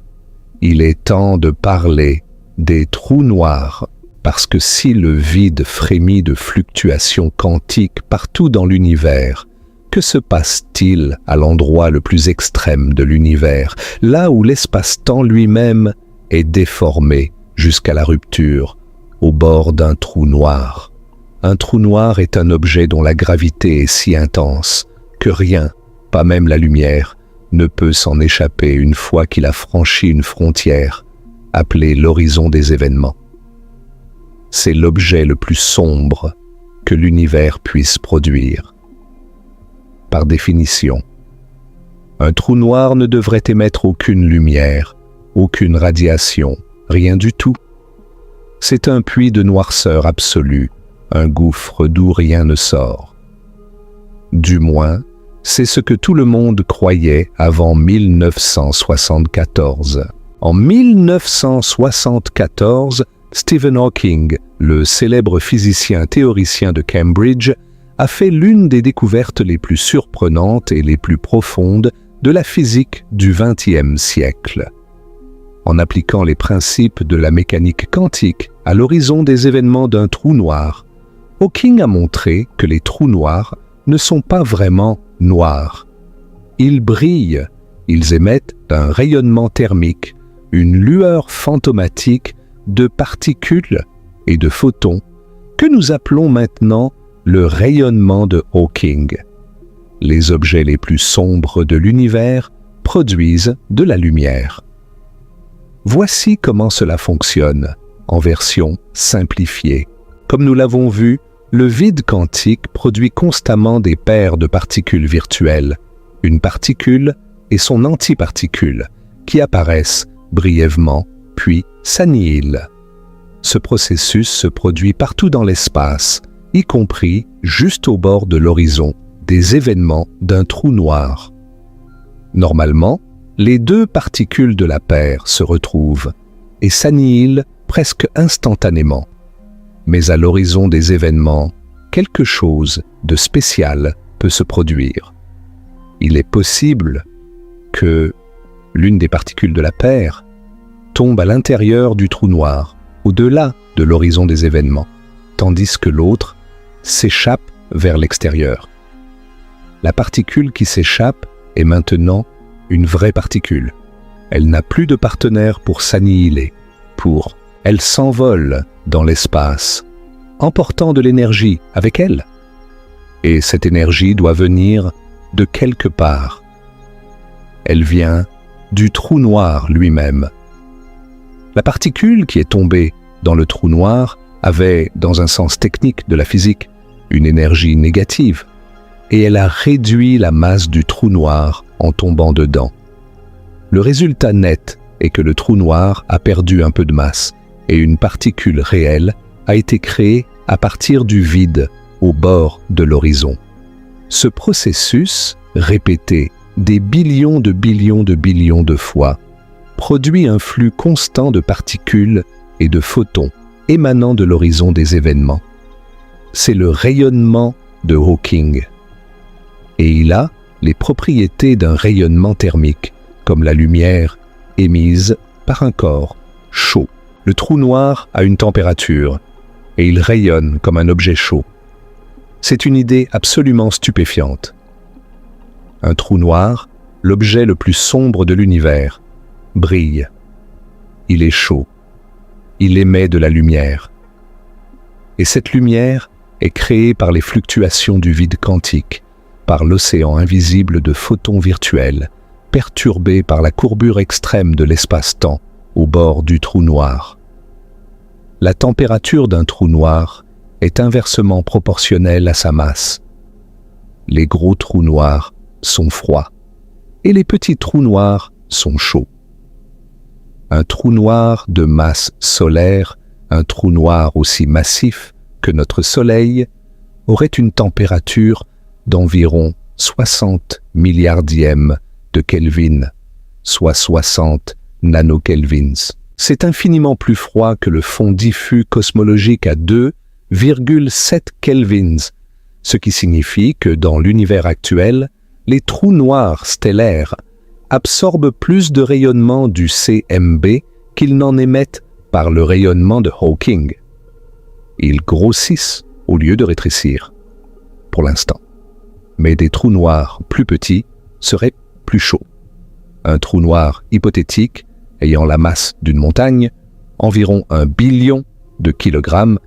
Il est temps de parler des trous noirs, parce que si le vide frémit de fluctuations quantiques partout dans l'univers, que se passe-t-il à l'endroit le plus extrême de l'univers, là où l'espace-temps lui-même est déformé jusqu'à la rupture, au bord d'un trou noir? Un trou noir est un objet dont la gravité est si intense que rien, pas même la lumière, ne peut s'en échapper une fois qu'il a franchi une frontière, appelée l'horizon des événements. C'est l'objet le plus sombre que l'univers puisse produire. Par définition, Un trou noir ne devrait émettre aucune lumière, aucune radiation, rien du tout. C'est un puits de noirceur absolue, un gouffre d'où rien ne sort. Du moins, c'est ce que tout le monde croyait avant 1974. En 1974, Stephen Hawking, le célèbre physicien théoricien de Cambridge, a fait l'une des découvertes les plus surprenantes et les plus profondes de la physique du XXe siècle. En appliquant les principes de la mécanique quantique à l'horizon des événements d'un trou noir, Hawking a montré que les trous noirs ne sont pas vraiment noirs. Ils brillent, ils émettent un rayonnement thermique, une lueur fantomatique de particules et de photons que nous appelons maintenant le rayonnement de Hawking. Les objets les plus sombres de l'univers produisent de la lumière. Voici comment cela fonctionne, en version simplifiée. Comme nous l'avons vu, le vide quantique produit constamment des paires de particules virtuelles, une particule et son antiparticule, qui apparaissent brièvement, puis s'annihilent. Ce processus se produit partout dans l'espace, y compris juste au bord de l'horizon des événements d'un trou noir. Normalement, les deux particules de la paire se retrouvent et s'annihilent presque instantanément. Mais à l'horizon des événements, quelque chose de spécial peut se produire. Il est possible que l'une des particules de la paire tombe à l'intérieur du trou noir, au-delà de l'horizon des événements, tandis que l'autre s'échappe vers l'extérieur. La particule qui s'échappe est maintenant une vraie particule. Elle n'a plus de partenaire pour s'annihiler. Elle s'envole dans l'espace, emportant de l'énergie avec elle. Et cette énergie doit venir de quelque part. Elle vient du trou noir lui-même. La particule qui est tombée dans le trou noir avait, dans un sens technique de la physique, une énergie négative, et elle a réduit la masse du trou noir en tombant dedans. Le résultat net est que le trou noir a perdu un peu de masse, et une particule réelle a été créée à partir du vide au bord de l'horizon. Ce processus, répété des billions de fois, produit un flux constant de particules et de photons émanant de l'horizon des événements. C'est le rayonnement de Hawking. Et il a les propriétés d'un rayonnement thermique, comme la lumière émise par un corps chaud. Le trou noir a une température, et il rayonne comme un objet chaud. C'est une idée absolument stupéfiante. Un trou noir, l'objet le plus sombre de l'univers, brille. Il est chaud. Il émet de la lumière. Et cette lumière est créée par les fluctuations du vide quantique, par l'océan invisible de photons virtuels, perturbés par la courbure extrême de l'espace-temps au bord du trou noir. La température d'un trou noir est inversement proportionnelle à sa masse. Les gros trous noirs sont froids et les petits trous noirs sont chauds. Un trou noir de masse solaire, un trou noir aussi massif que notre Soleil, aurait une température d'environ 60 milliardièmes de Kelvin, soit 60 nanokelvins. C'est infiniment plus froid que le fond diffus cosmologique à 2,7 kelvins, ce qui signifie que dans l'univers actuel, les trous noirs stellaires absorbent plus de rayonnement du CMB qu'ils n'en émettent par le rayonnement de Hawking. Ils grossissent au lieu de rétrécir, pour l'instant. Mais des trous noirs plus petits seraient plus chauds. Un trou noir hypothétique, ayant la masse d'une montagne, environ 1 billion de kilogrammes,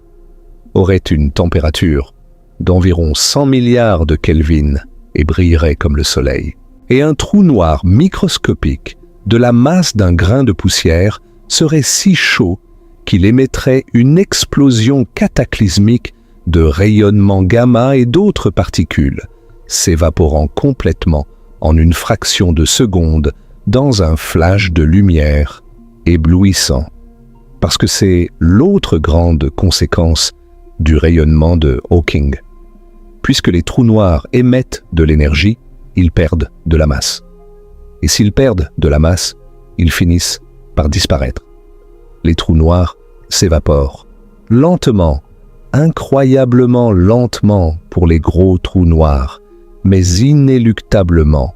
aurait une température d'environ 100 milliards de Kelvin et brillerait comme le Soleil. Et un trou noir microscopique de la masse d'un grain de poussière serait si chaud qu'il émettrait une explosion cataclysmique de rayonnement gamma et d'autres particules, s'évaporant complètement en une fraction de seconde dans un flash de lumière éblouissant. Parce que c'est l'autre grande conséquence du rayonnement de Hawking. Puisque les trous noirs émettent de l'énergie, ils perdent de la masse. Et s'ils perdent de la masse, ils finissent par disparaître. Les trous noirs s'évaporent, lentement, incroyablement lentement pour les gros trous noirs, mais inéluctablement.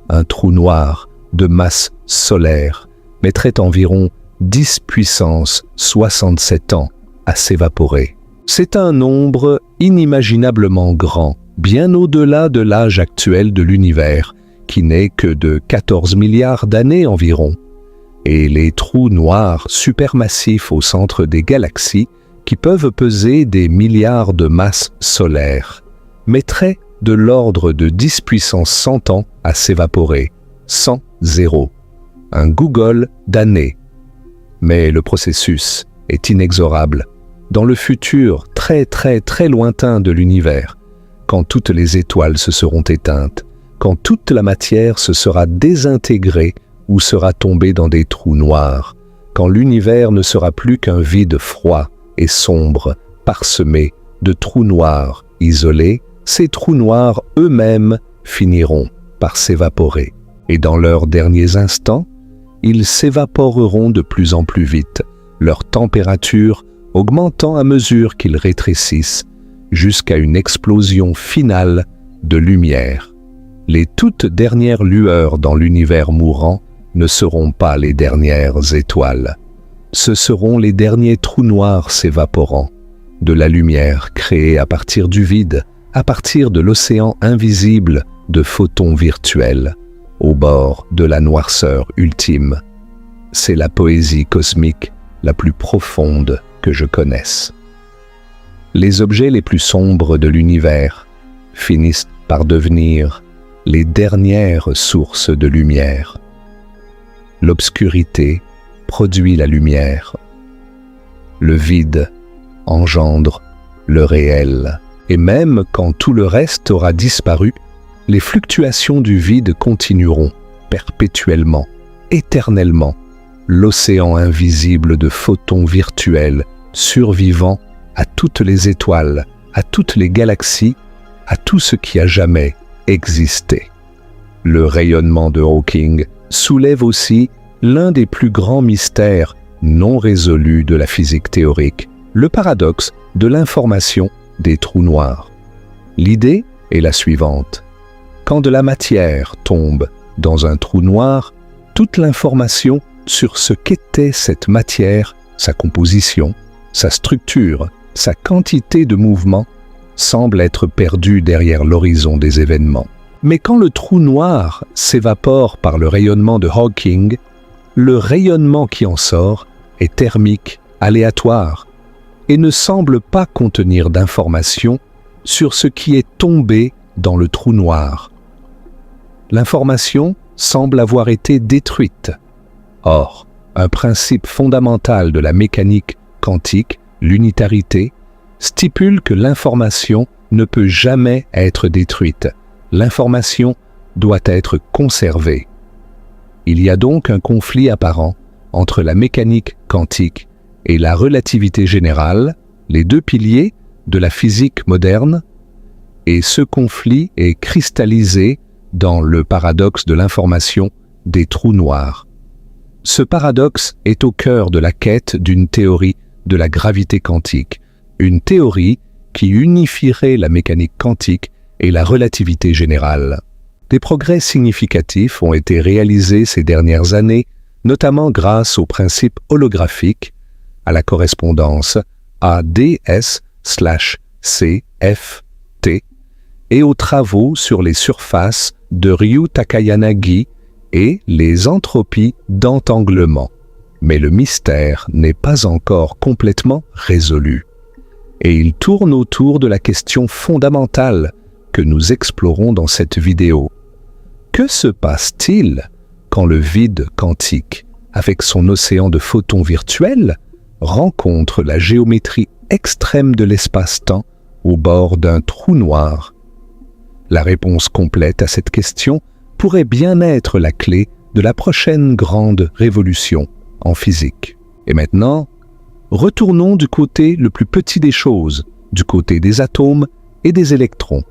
Un trou noir de masse solaire mettrait environ 10 puissance 67 ans à s'évaporer. C'est un nombre inimaginablement grand, bien au-delà de l'âge actuel de l'univers, qui n'est que de 14 milliards d'années environ. Et les trous noirs supermassifs au centre des galaxies, qui peuvent peser des milliards de masses solaires, mettraient de l'ordre de 10 puissance 100 ans à s'évaporer, 100. Un googol d'années. Mais le processus est inexorable. Dans le futur très très très lointain de l'univers, quand toutes les étoiles se seront éteintes, quand toute la matière se sera désintégrée ou sera tombée dans des trous noirs, quand l'univers ne sera plus qu'un vide froid et sombre, parsemé de trous noirs isolés, ces trous noirs eux-mêmes finiront par s'évaporer. Et dans leurs derniers instants, ils s'évaporeront de plus en plus vite, leur température augmentant à mesure qu'ils rétrécissent, jusqu'à une explosion finale de lumière. Les toutes dernières lueurs dans l'univers mourant ne seront pas les dernières étoiles. Ce seront les derniers trous noirs s'évaporant, de la lumière créée à partir du vide, à partir de l'océan invisible de photons virtuels, au bord de la noirceur ultime. C'est la poésie cosmique la plus profonde que je connaisse. Les objets les plus sombres de l'univers finissent par devenir les dernières sources de lumière. L'obscurité produit la lumière. Le vide engendre le réel. Et même quand tout le reste aura disparu, les fluctuations du vide continueront perpétuellement, éternellement. L'océan invisible de photons virtuels survivant à toutes les étoiles, à toutes les galaxies, à tout ce qui a jamais existé. Le rayonnement de Hawking soulève aussi l'un des plus grands mystères non résolus de la physique théorique, le paradoxe de l'information des trous noirs. L'idée est la suivante. Quand de la matière tombe dans un trou noir, toute l'information sur ce qu'était cette matière, sa composition, sa structure, sa quantité de mouvement, semble être perdue derrière l'horizon des événements. Mais quand le trou noir s'évapore par le rayonnement de Hawking, le rayonnement qui en sort est thermique, aléatoire, et ne semble pas contenir d'informations sur ce qui est tombé dans le trou noir. L'information semble avoir été détruite. Or, un principe fondamental de la mécanique quantique, l'unitarité, stipule que l'information ne peut jamais être détruite. L'information doit être conservée. Il y a donc un conflit apparent entre la mécanique quantique et la relativité générale, les deux piliers de la physique moderne, et ce conflit est cristallisé dans le paradoxe de l'information des trous noirs. Ce paradoxe est au cœur de la quête d'une théorie de la gravité quantique, une théorie qui unifierait la mécanique quantique et la relativité générale. Des progrès significatifs ont été réalisés ces dernières années, notamment grâce au principe holographique, à la correspondance ADS/CFT et aux travaux sur les surfaces de Ryu Takayanagi et les entropies d'entanglement. Mais le mystère n'est pas encore complètement résolu. Et il tourne autour de la question fondamentale que nous explorons dans cette vidéo. Que se passe-t-il quand le vide quantique, avec son océan de photons virtuels, rencontre la géométrie extrême de l'espace-temps au bord d'un trou noir? La réponse complète à cette question pourrait bien être la clé de la prochaine grande révolution en physique. Et maintenant, retournons du côté le plus petit des choses, du côté des atomes et des électrons,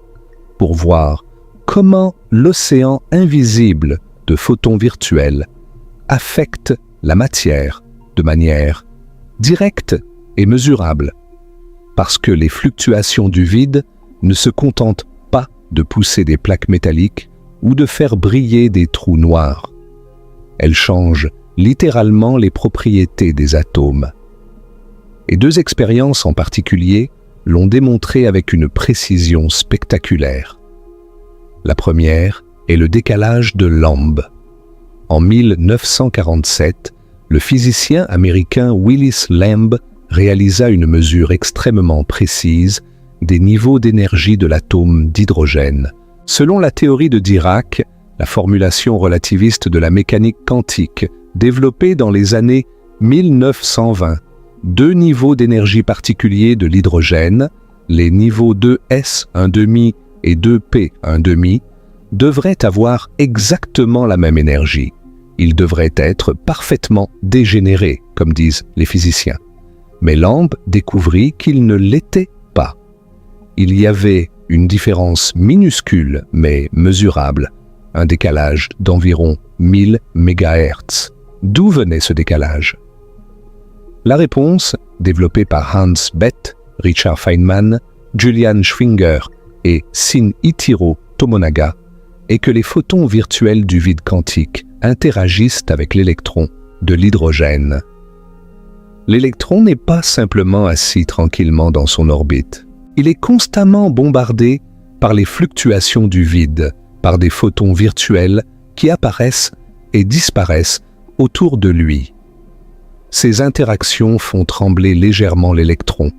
pour voir comment l'océan invisible de photons virtuels affecte la matière de manière directe et mesurable, parce que les fluctuations du vide ne se contentent pas de pousser des plaques métalliques ou de faire briller des trous noirs. Elles changent littéralement les propriétés des atomes. Et deux expériences en particulier l'ont démontré avec une précision spectaculaire. La première est le décalage de Lamb. En 1947, le physicien américain Willis Lamb réalisa une mesure extrêmement précise des niveaux d'énergie de l'atome d'hydrogène. Selon la théorie de Dirac, la formulation relativiste de la mécanique quantique, développée dans les années 1920, deux niveaux d'énergie particuliers de l'hydrogène, les niveaux 2s 1,5 et 2p 1,5, devraient avoir exactement la même énergie. Ils devraient être parfaitement dégénérés, comme disent les physiciens. Mais Lamb découvrit qu'ils ne l'étaient pas. Il y avait une différence minuscule mais mesurable, un décalage d'environ 1000 MHz. D'où venait ce décalage? La réponse, développée par Hans Bethe, Richard Feynman, Julian Schwinger et Shinichiro Tomonaga, est que les photons virtuels du vide quantique interagissent avec l'électron de l'hydrogène. L'électron n'est pas simplement assis tranquillement dans son orbite. Il est constamment bombardé par les fluctuations du vide, par des photons virtuels qui apparaissent et disparaissent autour de lui. Ces interactions font trembler légèrement l'électron,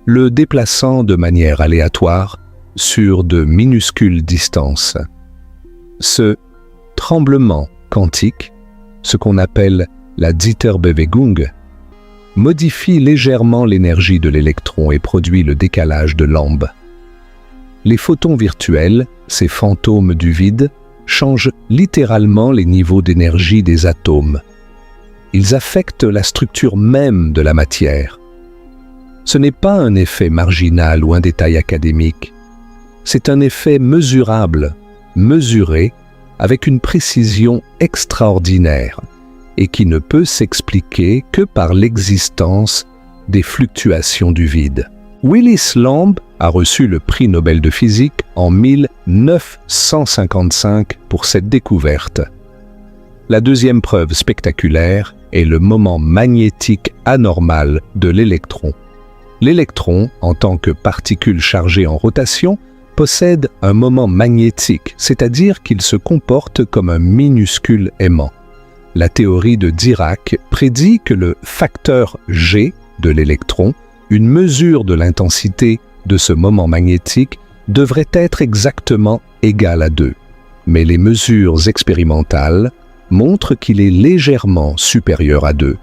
le déplaçant de manière aléatoire sur de minuscules distances. Ce tremblement quantique, ce qu'on appelle la Zitterbewegung, modifie légèrement l'énergie de l'électron et produit le décalage de Lamb. Les photons virtuels, ces fantômes du vide, changent littéralement les niveaux d'énergie des atomes. Ils affectent la structure même de la matière. Ce n'est pas un effet marginal ou un détail académique. C'est un effet mesurable, mesuré avec une précision extraordinaire et qui ne peut s'expliquer que par l'existence des fluctuations du vide. Willis Lamb a reçu le prix Nobel de physique en 1955 pour cette découverte. La deuxième preuve spectaculaire est le moment magnétique anormal de l'électron. L'électron, en tant que particule chargée en rotation, possède un moment magnétique, c'est-à-dire qu'il se comporte comme un minuscule aimant. La théorie de Dirac prédit que le facteur G de l'électron, une mesure de l'intensité de ce moment magnétique, devrait être exactement égal à 2. Mais les mesures expérimentales montrent qu'il est légèrement supérieur à 2,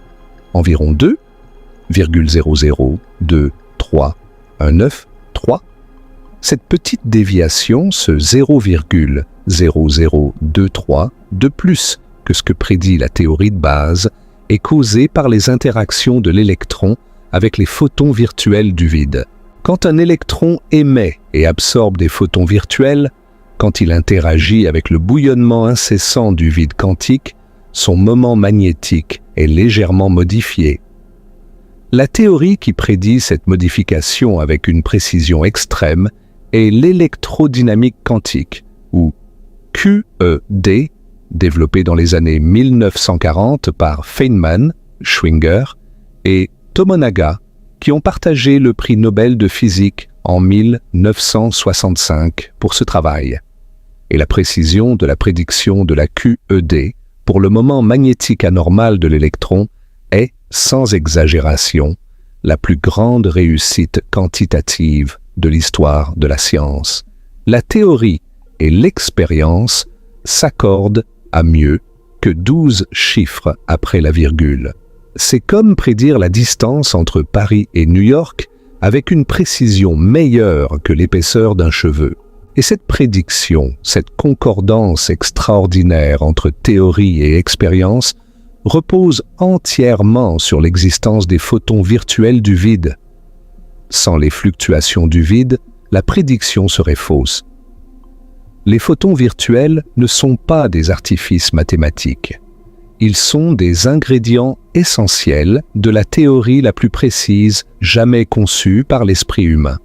environ 2,002319,3. Cette petite déviation, ce 0,0023 de plus que ce que prédit la théorie de base, est causée par les interactions de l'électron avec les photons virtuels du vide. Quand un électron émet et absorbe des photons virtuels, quand il interagit avec le bouillonnement incessant du vide quantique, son moment magnétique est légèrement modifié. La théorie qui prédit cette modification avec une précision extrême est l'électrodynamique quantique, ou QED, développée dans les années 1940 par Feynman, Schwinger et Tomonaga, qui ont partagé le prix Nobel de physique en 1965 pour ce travail. Et la précision de la prédiction de la QED pour le moment magnétique anormal de l'électron est, sans exagération, la plus grande réussite quantitative de l'histoire de la science. La théorie et l'expérience s'accordent à mieux que 12 chiffres après la virgule. C'est comme prédire la distance entre Paris et New York avec une précision meilleure que l'épaisseur d'un cheveu. Et cette prédiction, cette concordance extraordinaire entre théorie et expérience repose entièrement sur l'existence des photons virtuels du vide. Sans les fluctuations du vide, la prédiction serait fausse. Les photons virtuels ne sont pas des artifices mathématiques. Ils sont des ingrédients essentiels de la théorie la plus précise jamais conçue par l'esprit humain.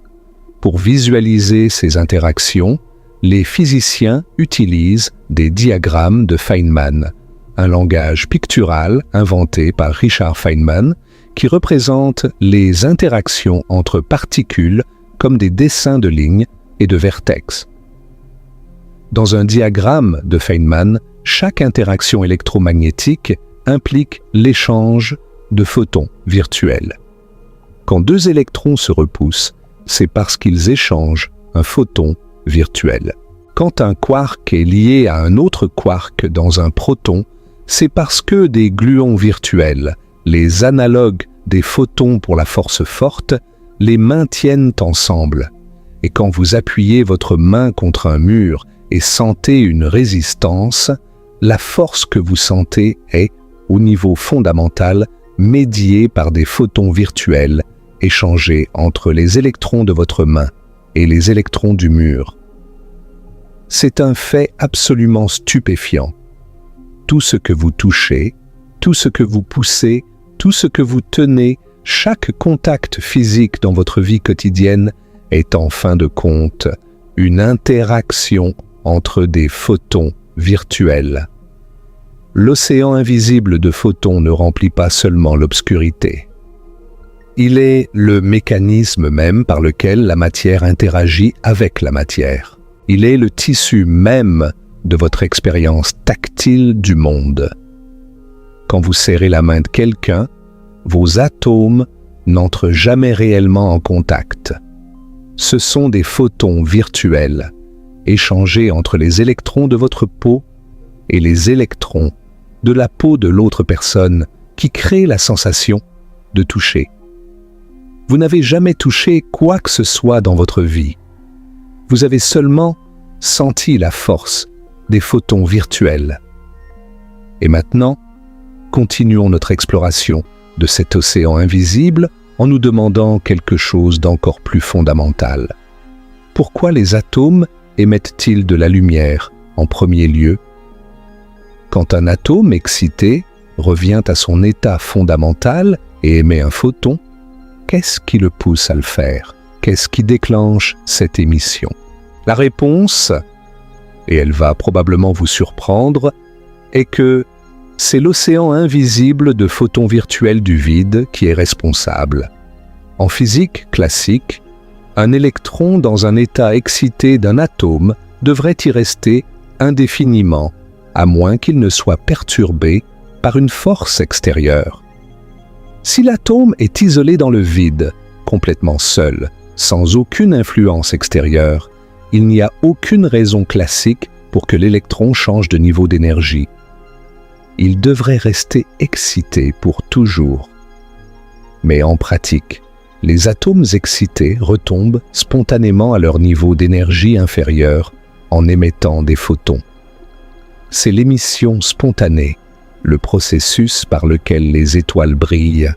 Pour visualiser ces interactions, les physiciens utilisent des diagrammes de Feynman, un langage pictural inventé par Richard Feynman qui représente les interactions entre particules comme des dessins de lignes et de vertex. Dans un diagramme de Feynman, chaque interaction électromagnétique implique l'échange de photons virtuels. Quand deux électrons se repoussent, c'est parce qu'ils échangent un photon virtuel. Quand un quark est lié à un autre quark dans un proton, c'est parce que des gluons virtuels, les analogues des photons pour la force forte, les maintiennent ensemble. Et quand vous appuyez votre main contre un mur et sentez une résistance, la force que vous sentez est, au niveau fondamental, médiée par des photons virtuels échangés entre les électrons de votre main et les électrons du mur. C'est un fait absolument stupéfiant. Tout ce que vous touchez, tout ce que vous poussez, tout ce que vous tenez, chaque contact physique dans votre vie quotidienne est en fin de compte une interaction entre des photons virtuels. L'océan invisible de photons ne remplit pas seulement l'obscurité. Il est le mécanisme même par lequel la matière interagit avec la matière. Il est le tissu même de votre expérience tactile du monde. Quand vous serrez la main de quelqu'un, vos atomes n'entrent jamais réellement en contact. Ce sont des photons virtuels, échangés entre les électrons de votre peau et les électrons de la peau de l'autre personne qui créent la sensation de toucher. Vous n'avez jamais touché quoi que ce soit dans votre vie. Vous avez seulement senti la force des photons virtuels. Et maintenant, continuons notre exploration de cet océan invisible en nous demandant quelque chose d'encore plus fondamental. Pourquoi les atomes émettent-ils de la lumière en premier lieu? Quand un atome excité revient à son état fondamental et émet un photon, qu'est-ce qui le pousse à le faire? Qu'est-ce qui déclenche cette émission? La réponse, et elle va probablement vous surprendre, est que c'est l'océan invisible de photons virtuels du vide qui est responsable. En physique classique, un électron dans un état excité d'un atome devrait y rester indéfiniment, à moins qu'il ne soit perturbé par une force extérieure. Si l'atome est isolé dans le vide, complètement seul, sans aucune influence extérieure, il n'y a aucune raison classique pour que l'électron change de niveau d'énergie. Il devrait rester excité pour toujours. Mais en pratique, les atomes excités retombent spontanément à leur niveau d'énergie inférieur en émettant des photons. C'est l'émission spontanée, le processus par lequel les étoiles brillent,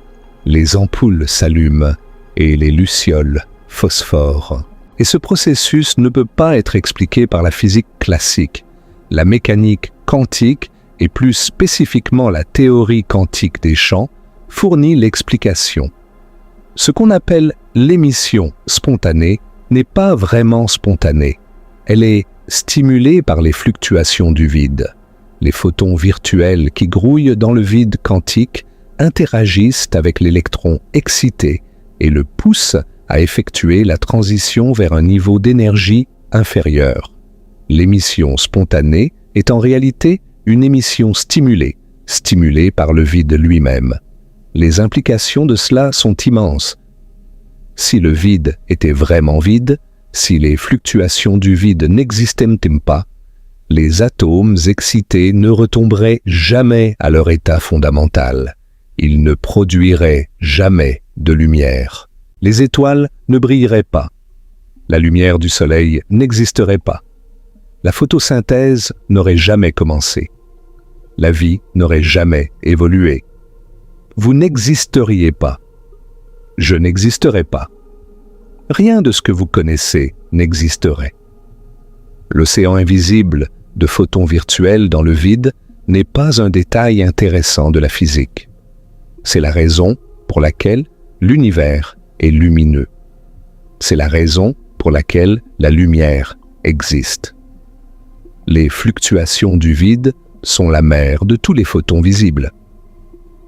les ampoules s'allument et les lucioles phosphorent. Et ce processus ne peut pas être expliqué par la physique classique. La mécanique quantique, et plus spécifiquement la théorie quantique des champs, fournit l'explication. Ce qu'on appelle l'émission spontanée n'est pas vraiment spontanée. Elle est stimulée par les fluctuations du vide. Les photons virtuels qui grouillent dans le vide quantique interagissent avec l'électron excité et le poussent à effectuer la transition vers un niveau d'énergie inférieur. L'émission spontanée est en réalité une émission stimulée par le vide lui-même. Les implications de cela sont immenses. Si le vide était vraiment vide, si les fluctuations du vide n'existaient pas, les atomes excités ne retomberaient jamais à leur état fondamental. Ils ne produiraient jamais de lumière. Les étoiles ne brilleraient pas. la lumière du soleil n'existerait pas. La photosynthèse n'aurait jamais commencé. La vie n'aurait jamais évolué. Vous n'existeriez pas. Je n'existerais pas. Rien de ce que vous connaissez n'existerait. L'océan invisible de photons virtuels dans le vide n'est pas un détail intéressant de la physique. C'est la raison pour laquelle l'univers est lumineux. C'est la raison pour laquelle la lumière existe. Les fluctuations du vide sont la mère de tous les photons visibles.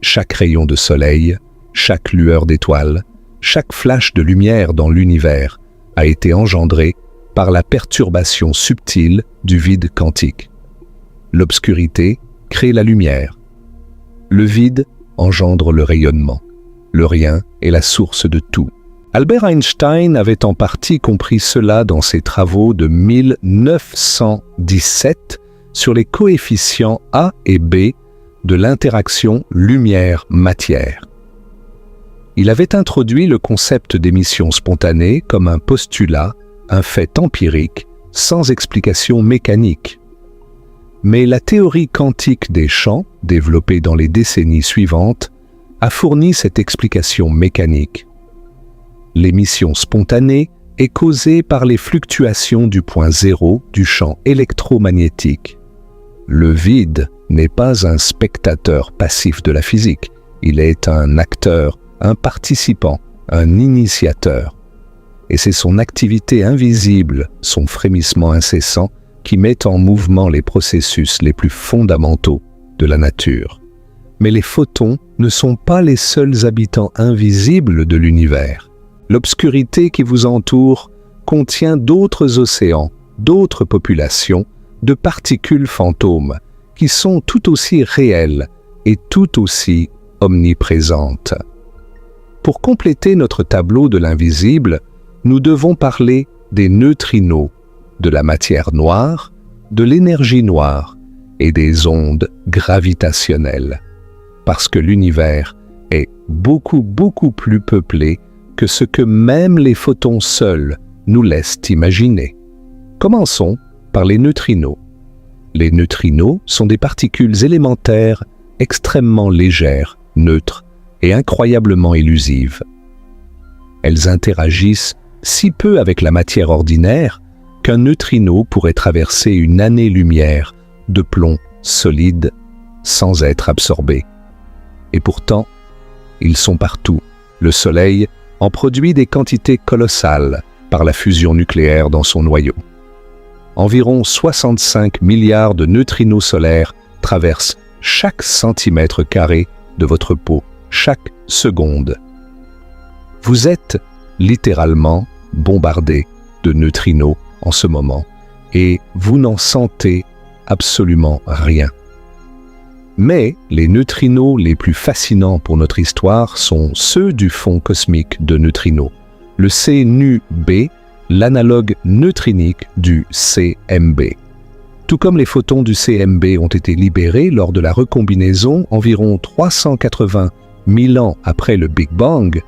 Chaque rayon de soleil, chaque lueur d'étoile, chaque flash de lumière dans l'univers a été engendré par la perturbation subtile du vide quantique. L'obscurité crée la lumière. Le vide engendre le rayonnement. Le rien est la source de tout. Albert Einstein avait en partie compris cela dans ses travaux de 1917 sur les coefficients A et B de l'interaction lumière-matière. Il avait introduit le concept d'émission spontanée comme un postulat, un fait empirique, sans explication mécanique. Mais la théorie quantique des champs, développée dans les décennies suivantes, a fourni cette explication mécanique. L'émission spontanée est causée par les fluctuations du point zéro du champ électromagnétique. Le vide n'est pas un spectateur passif de la physique, il est un acteur, un participant, un initiateur. Et c'est son activité invisible, son frémissement incessant, qui met en mouvement les processus les plus fondamentaux de la nature. Mais les photons ne sont pas les seuls habitants invisibles de l'univers. L'obscurité qui vous entoure contient d'autres océans, d'autres populations, de particules fantômes, qui sont tout aussi réelles et tout aussi omniprésentes. Pour compléter notre tableau de l'invisible, nous devons parler des neutrinos, de la matière noire, de l'énergie noire et des ondes gravitationnelles. Parce que l'univers est beaucoup plus peuplé que ce que même les photons seuls nous laissent imaginer. Commençons par les neutrinos. Les neutrinos sont des particules élémentaires extrêmement légères, neutres et incroyablement élusives. Elles interagissent si peu avec la matière ordinaire qu'un neutrino pourrait traverser une année-lumière de plomb solide sans être absorbé. Et pourtant, ils sont partout. Le Soleil en produit des quantités colossales par la fusion nucléaire dans son noyau. Environ 65 milliards de neutrinos solaires traversent chaque centimètre carré de votre peau, chaque seconde. Vous êtes littéralement bombardé de neutrinos en ce moment et vous n'en sentez absolument rien. Mais les neutrinos les plus fascinants pour notre histoire sont ceux du fond cosmique de neutrinos, le CNUB, l'analogue neutrinique du CMB. Tout comme les photons du CMB ont été libérés lors de la recombinaison environ 380 000 ans après le Big Bang,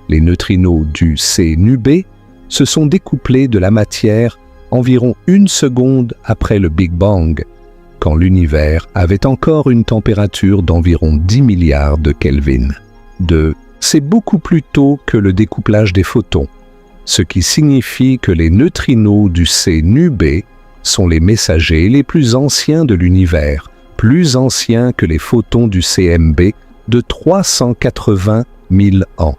les neutrinos du CNUB se sont découplés de la matière environ 1 seconde après le Big Bang, quand l'univers avait encore une température d'environ 10 milliards de Kelvin. C'est beaucoup plus tôt que le découplage des photons, ce qui signifie que les neutrinos du CNUB sont les messagers les plus anciens de l'univers, plus anciens que les photons du CMB de 380 000 ans.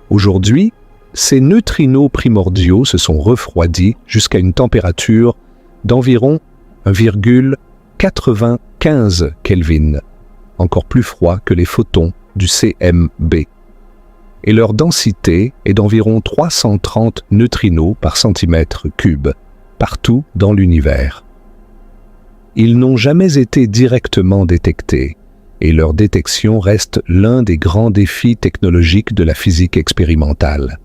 Aujourd'hui, ces neutrinos primordiaux se sont refroidis jusqu'à une température d'environ 1,95 Kelvin, encore plus froid que les photons du CMB. Et leur densité est d'environ 330 neutrinos par centimètre cube, partout dans l'univers. Ils n'ont jamais été directement détectés, et leur détection reste l'un des grands défis technologiques de la physique expérimentale.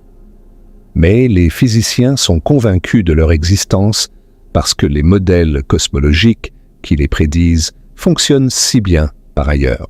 Mais les physiciens sont convaincus de leur existence parce que les modèles cosmologiques qui les prédisent fonctionnent si bien par ailleurs.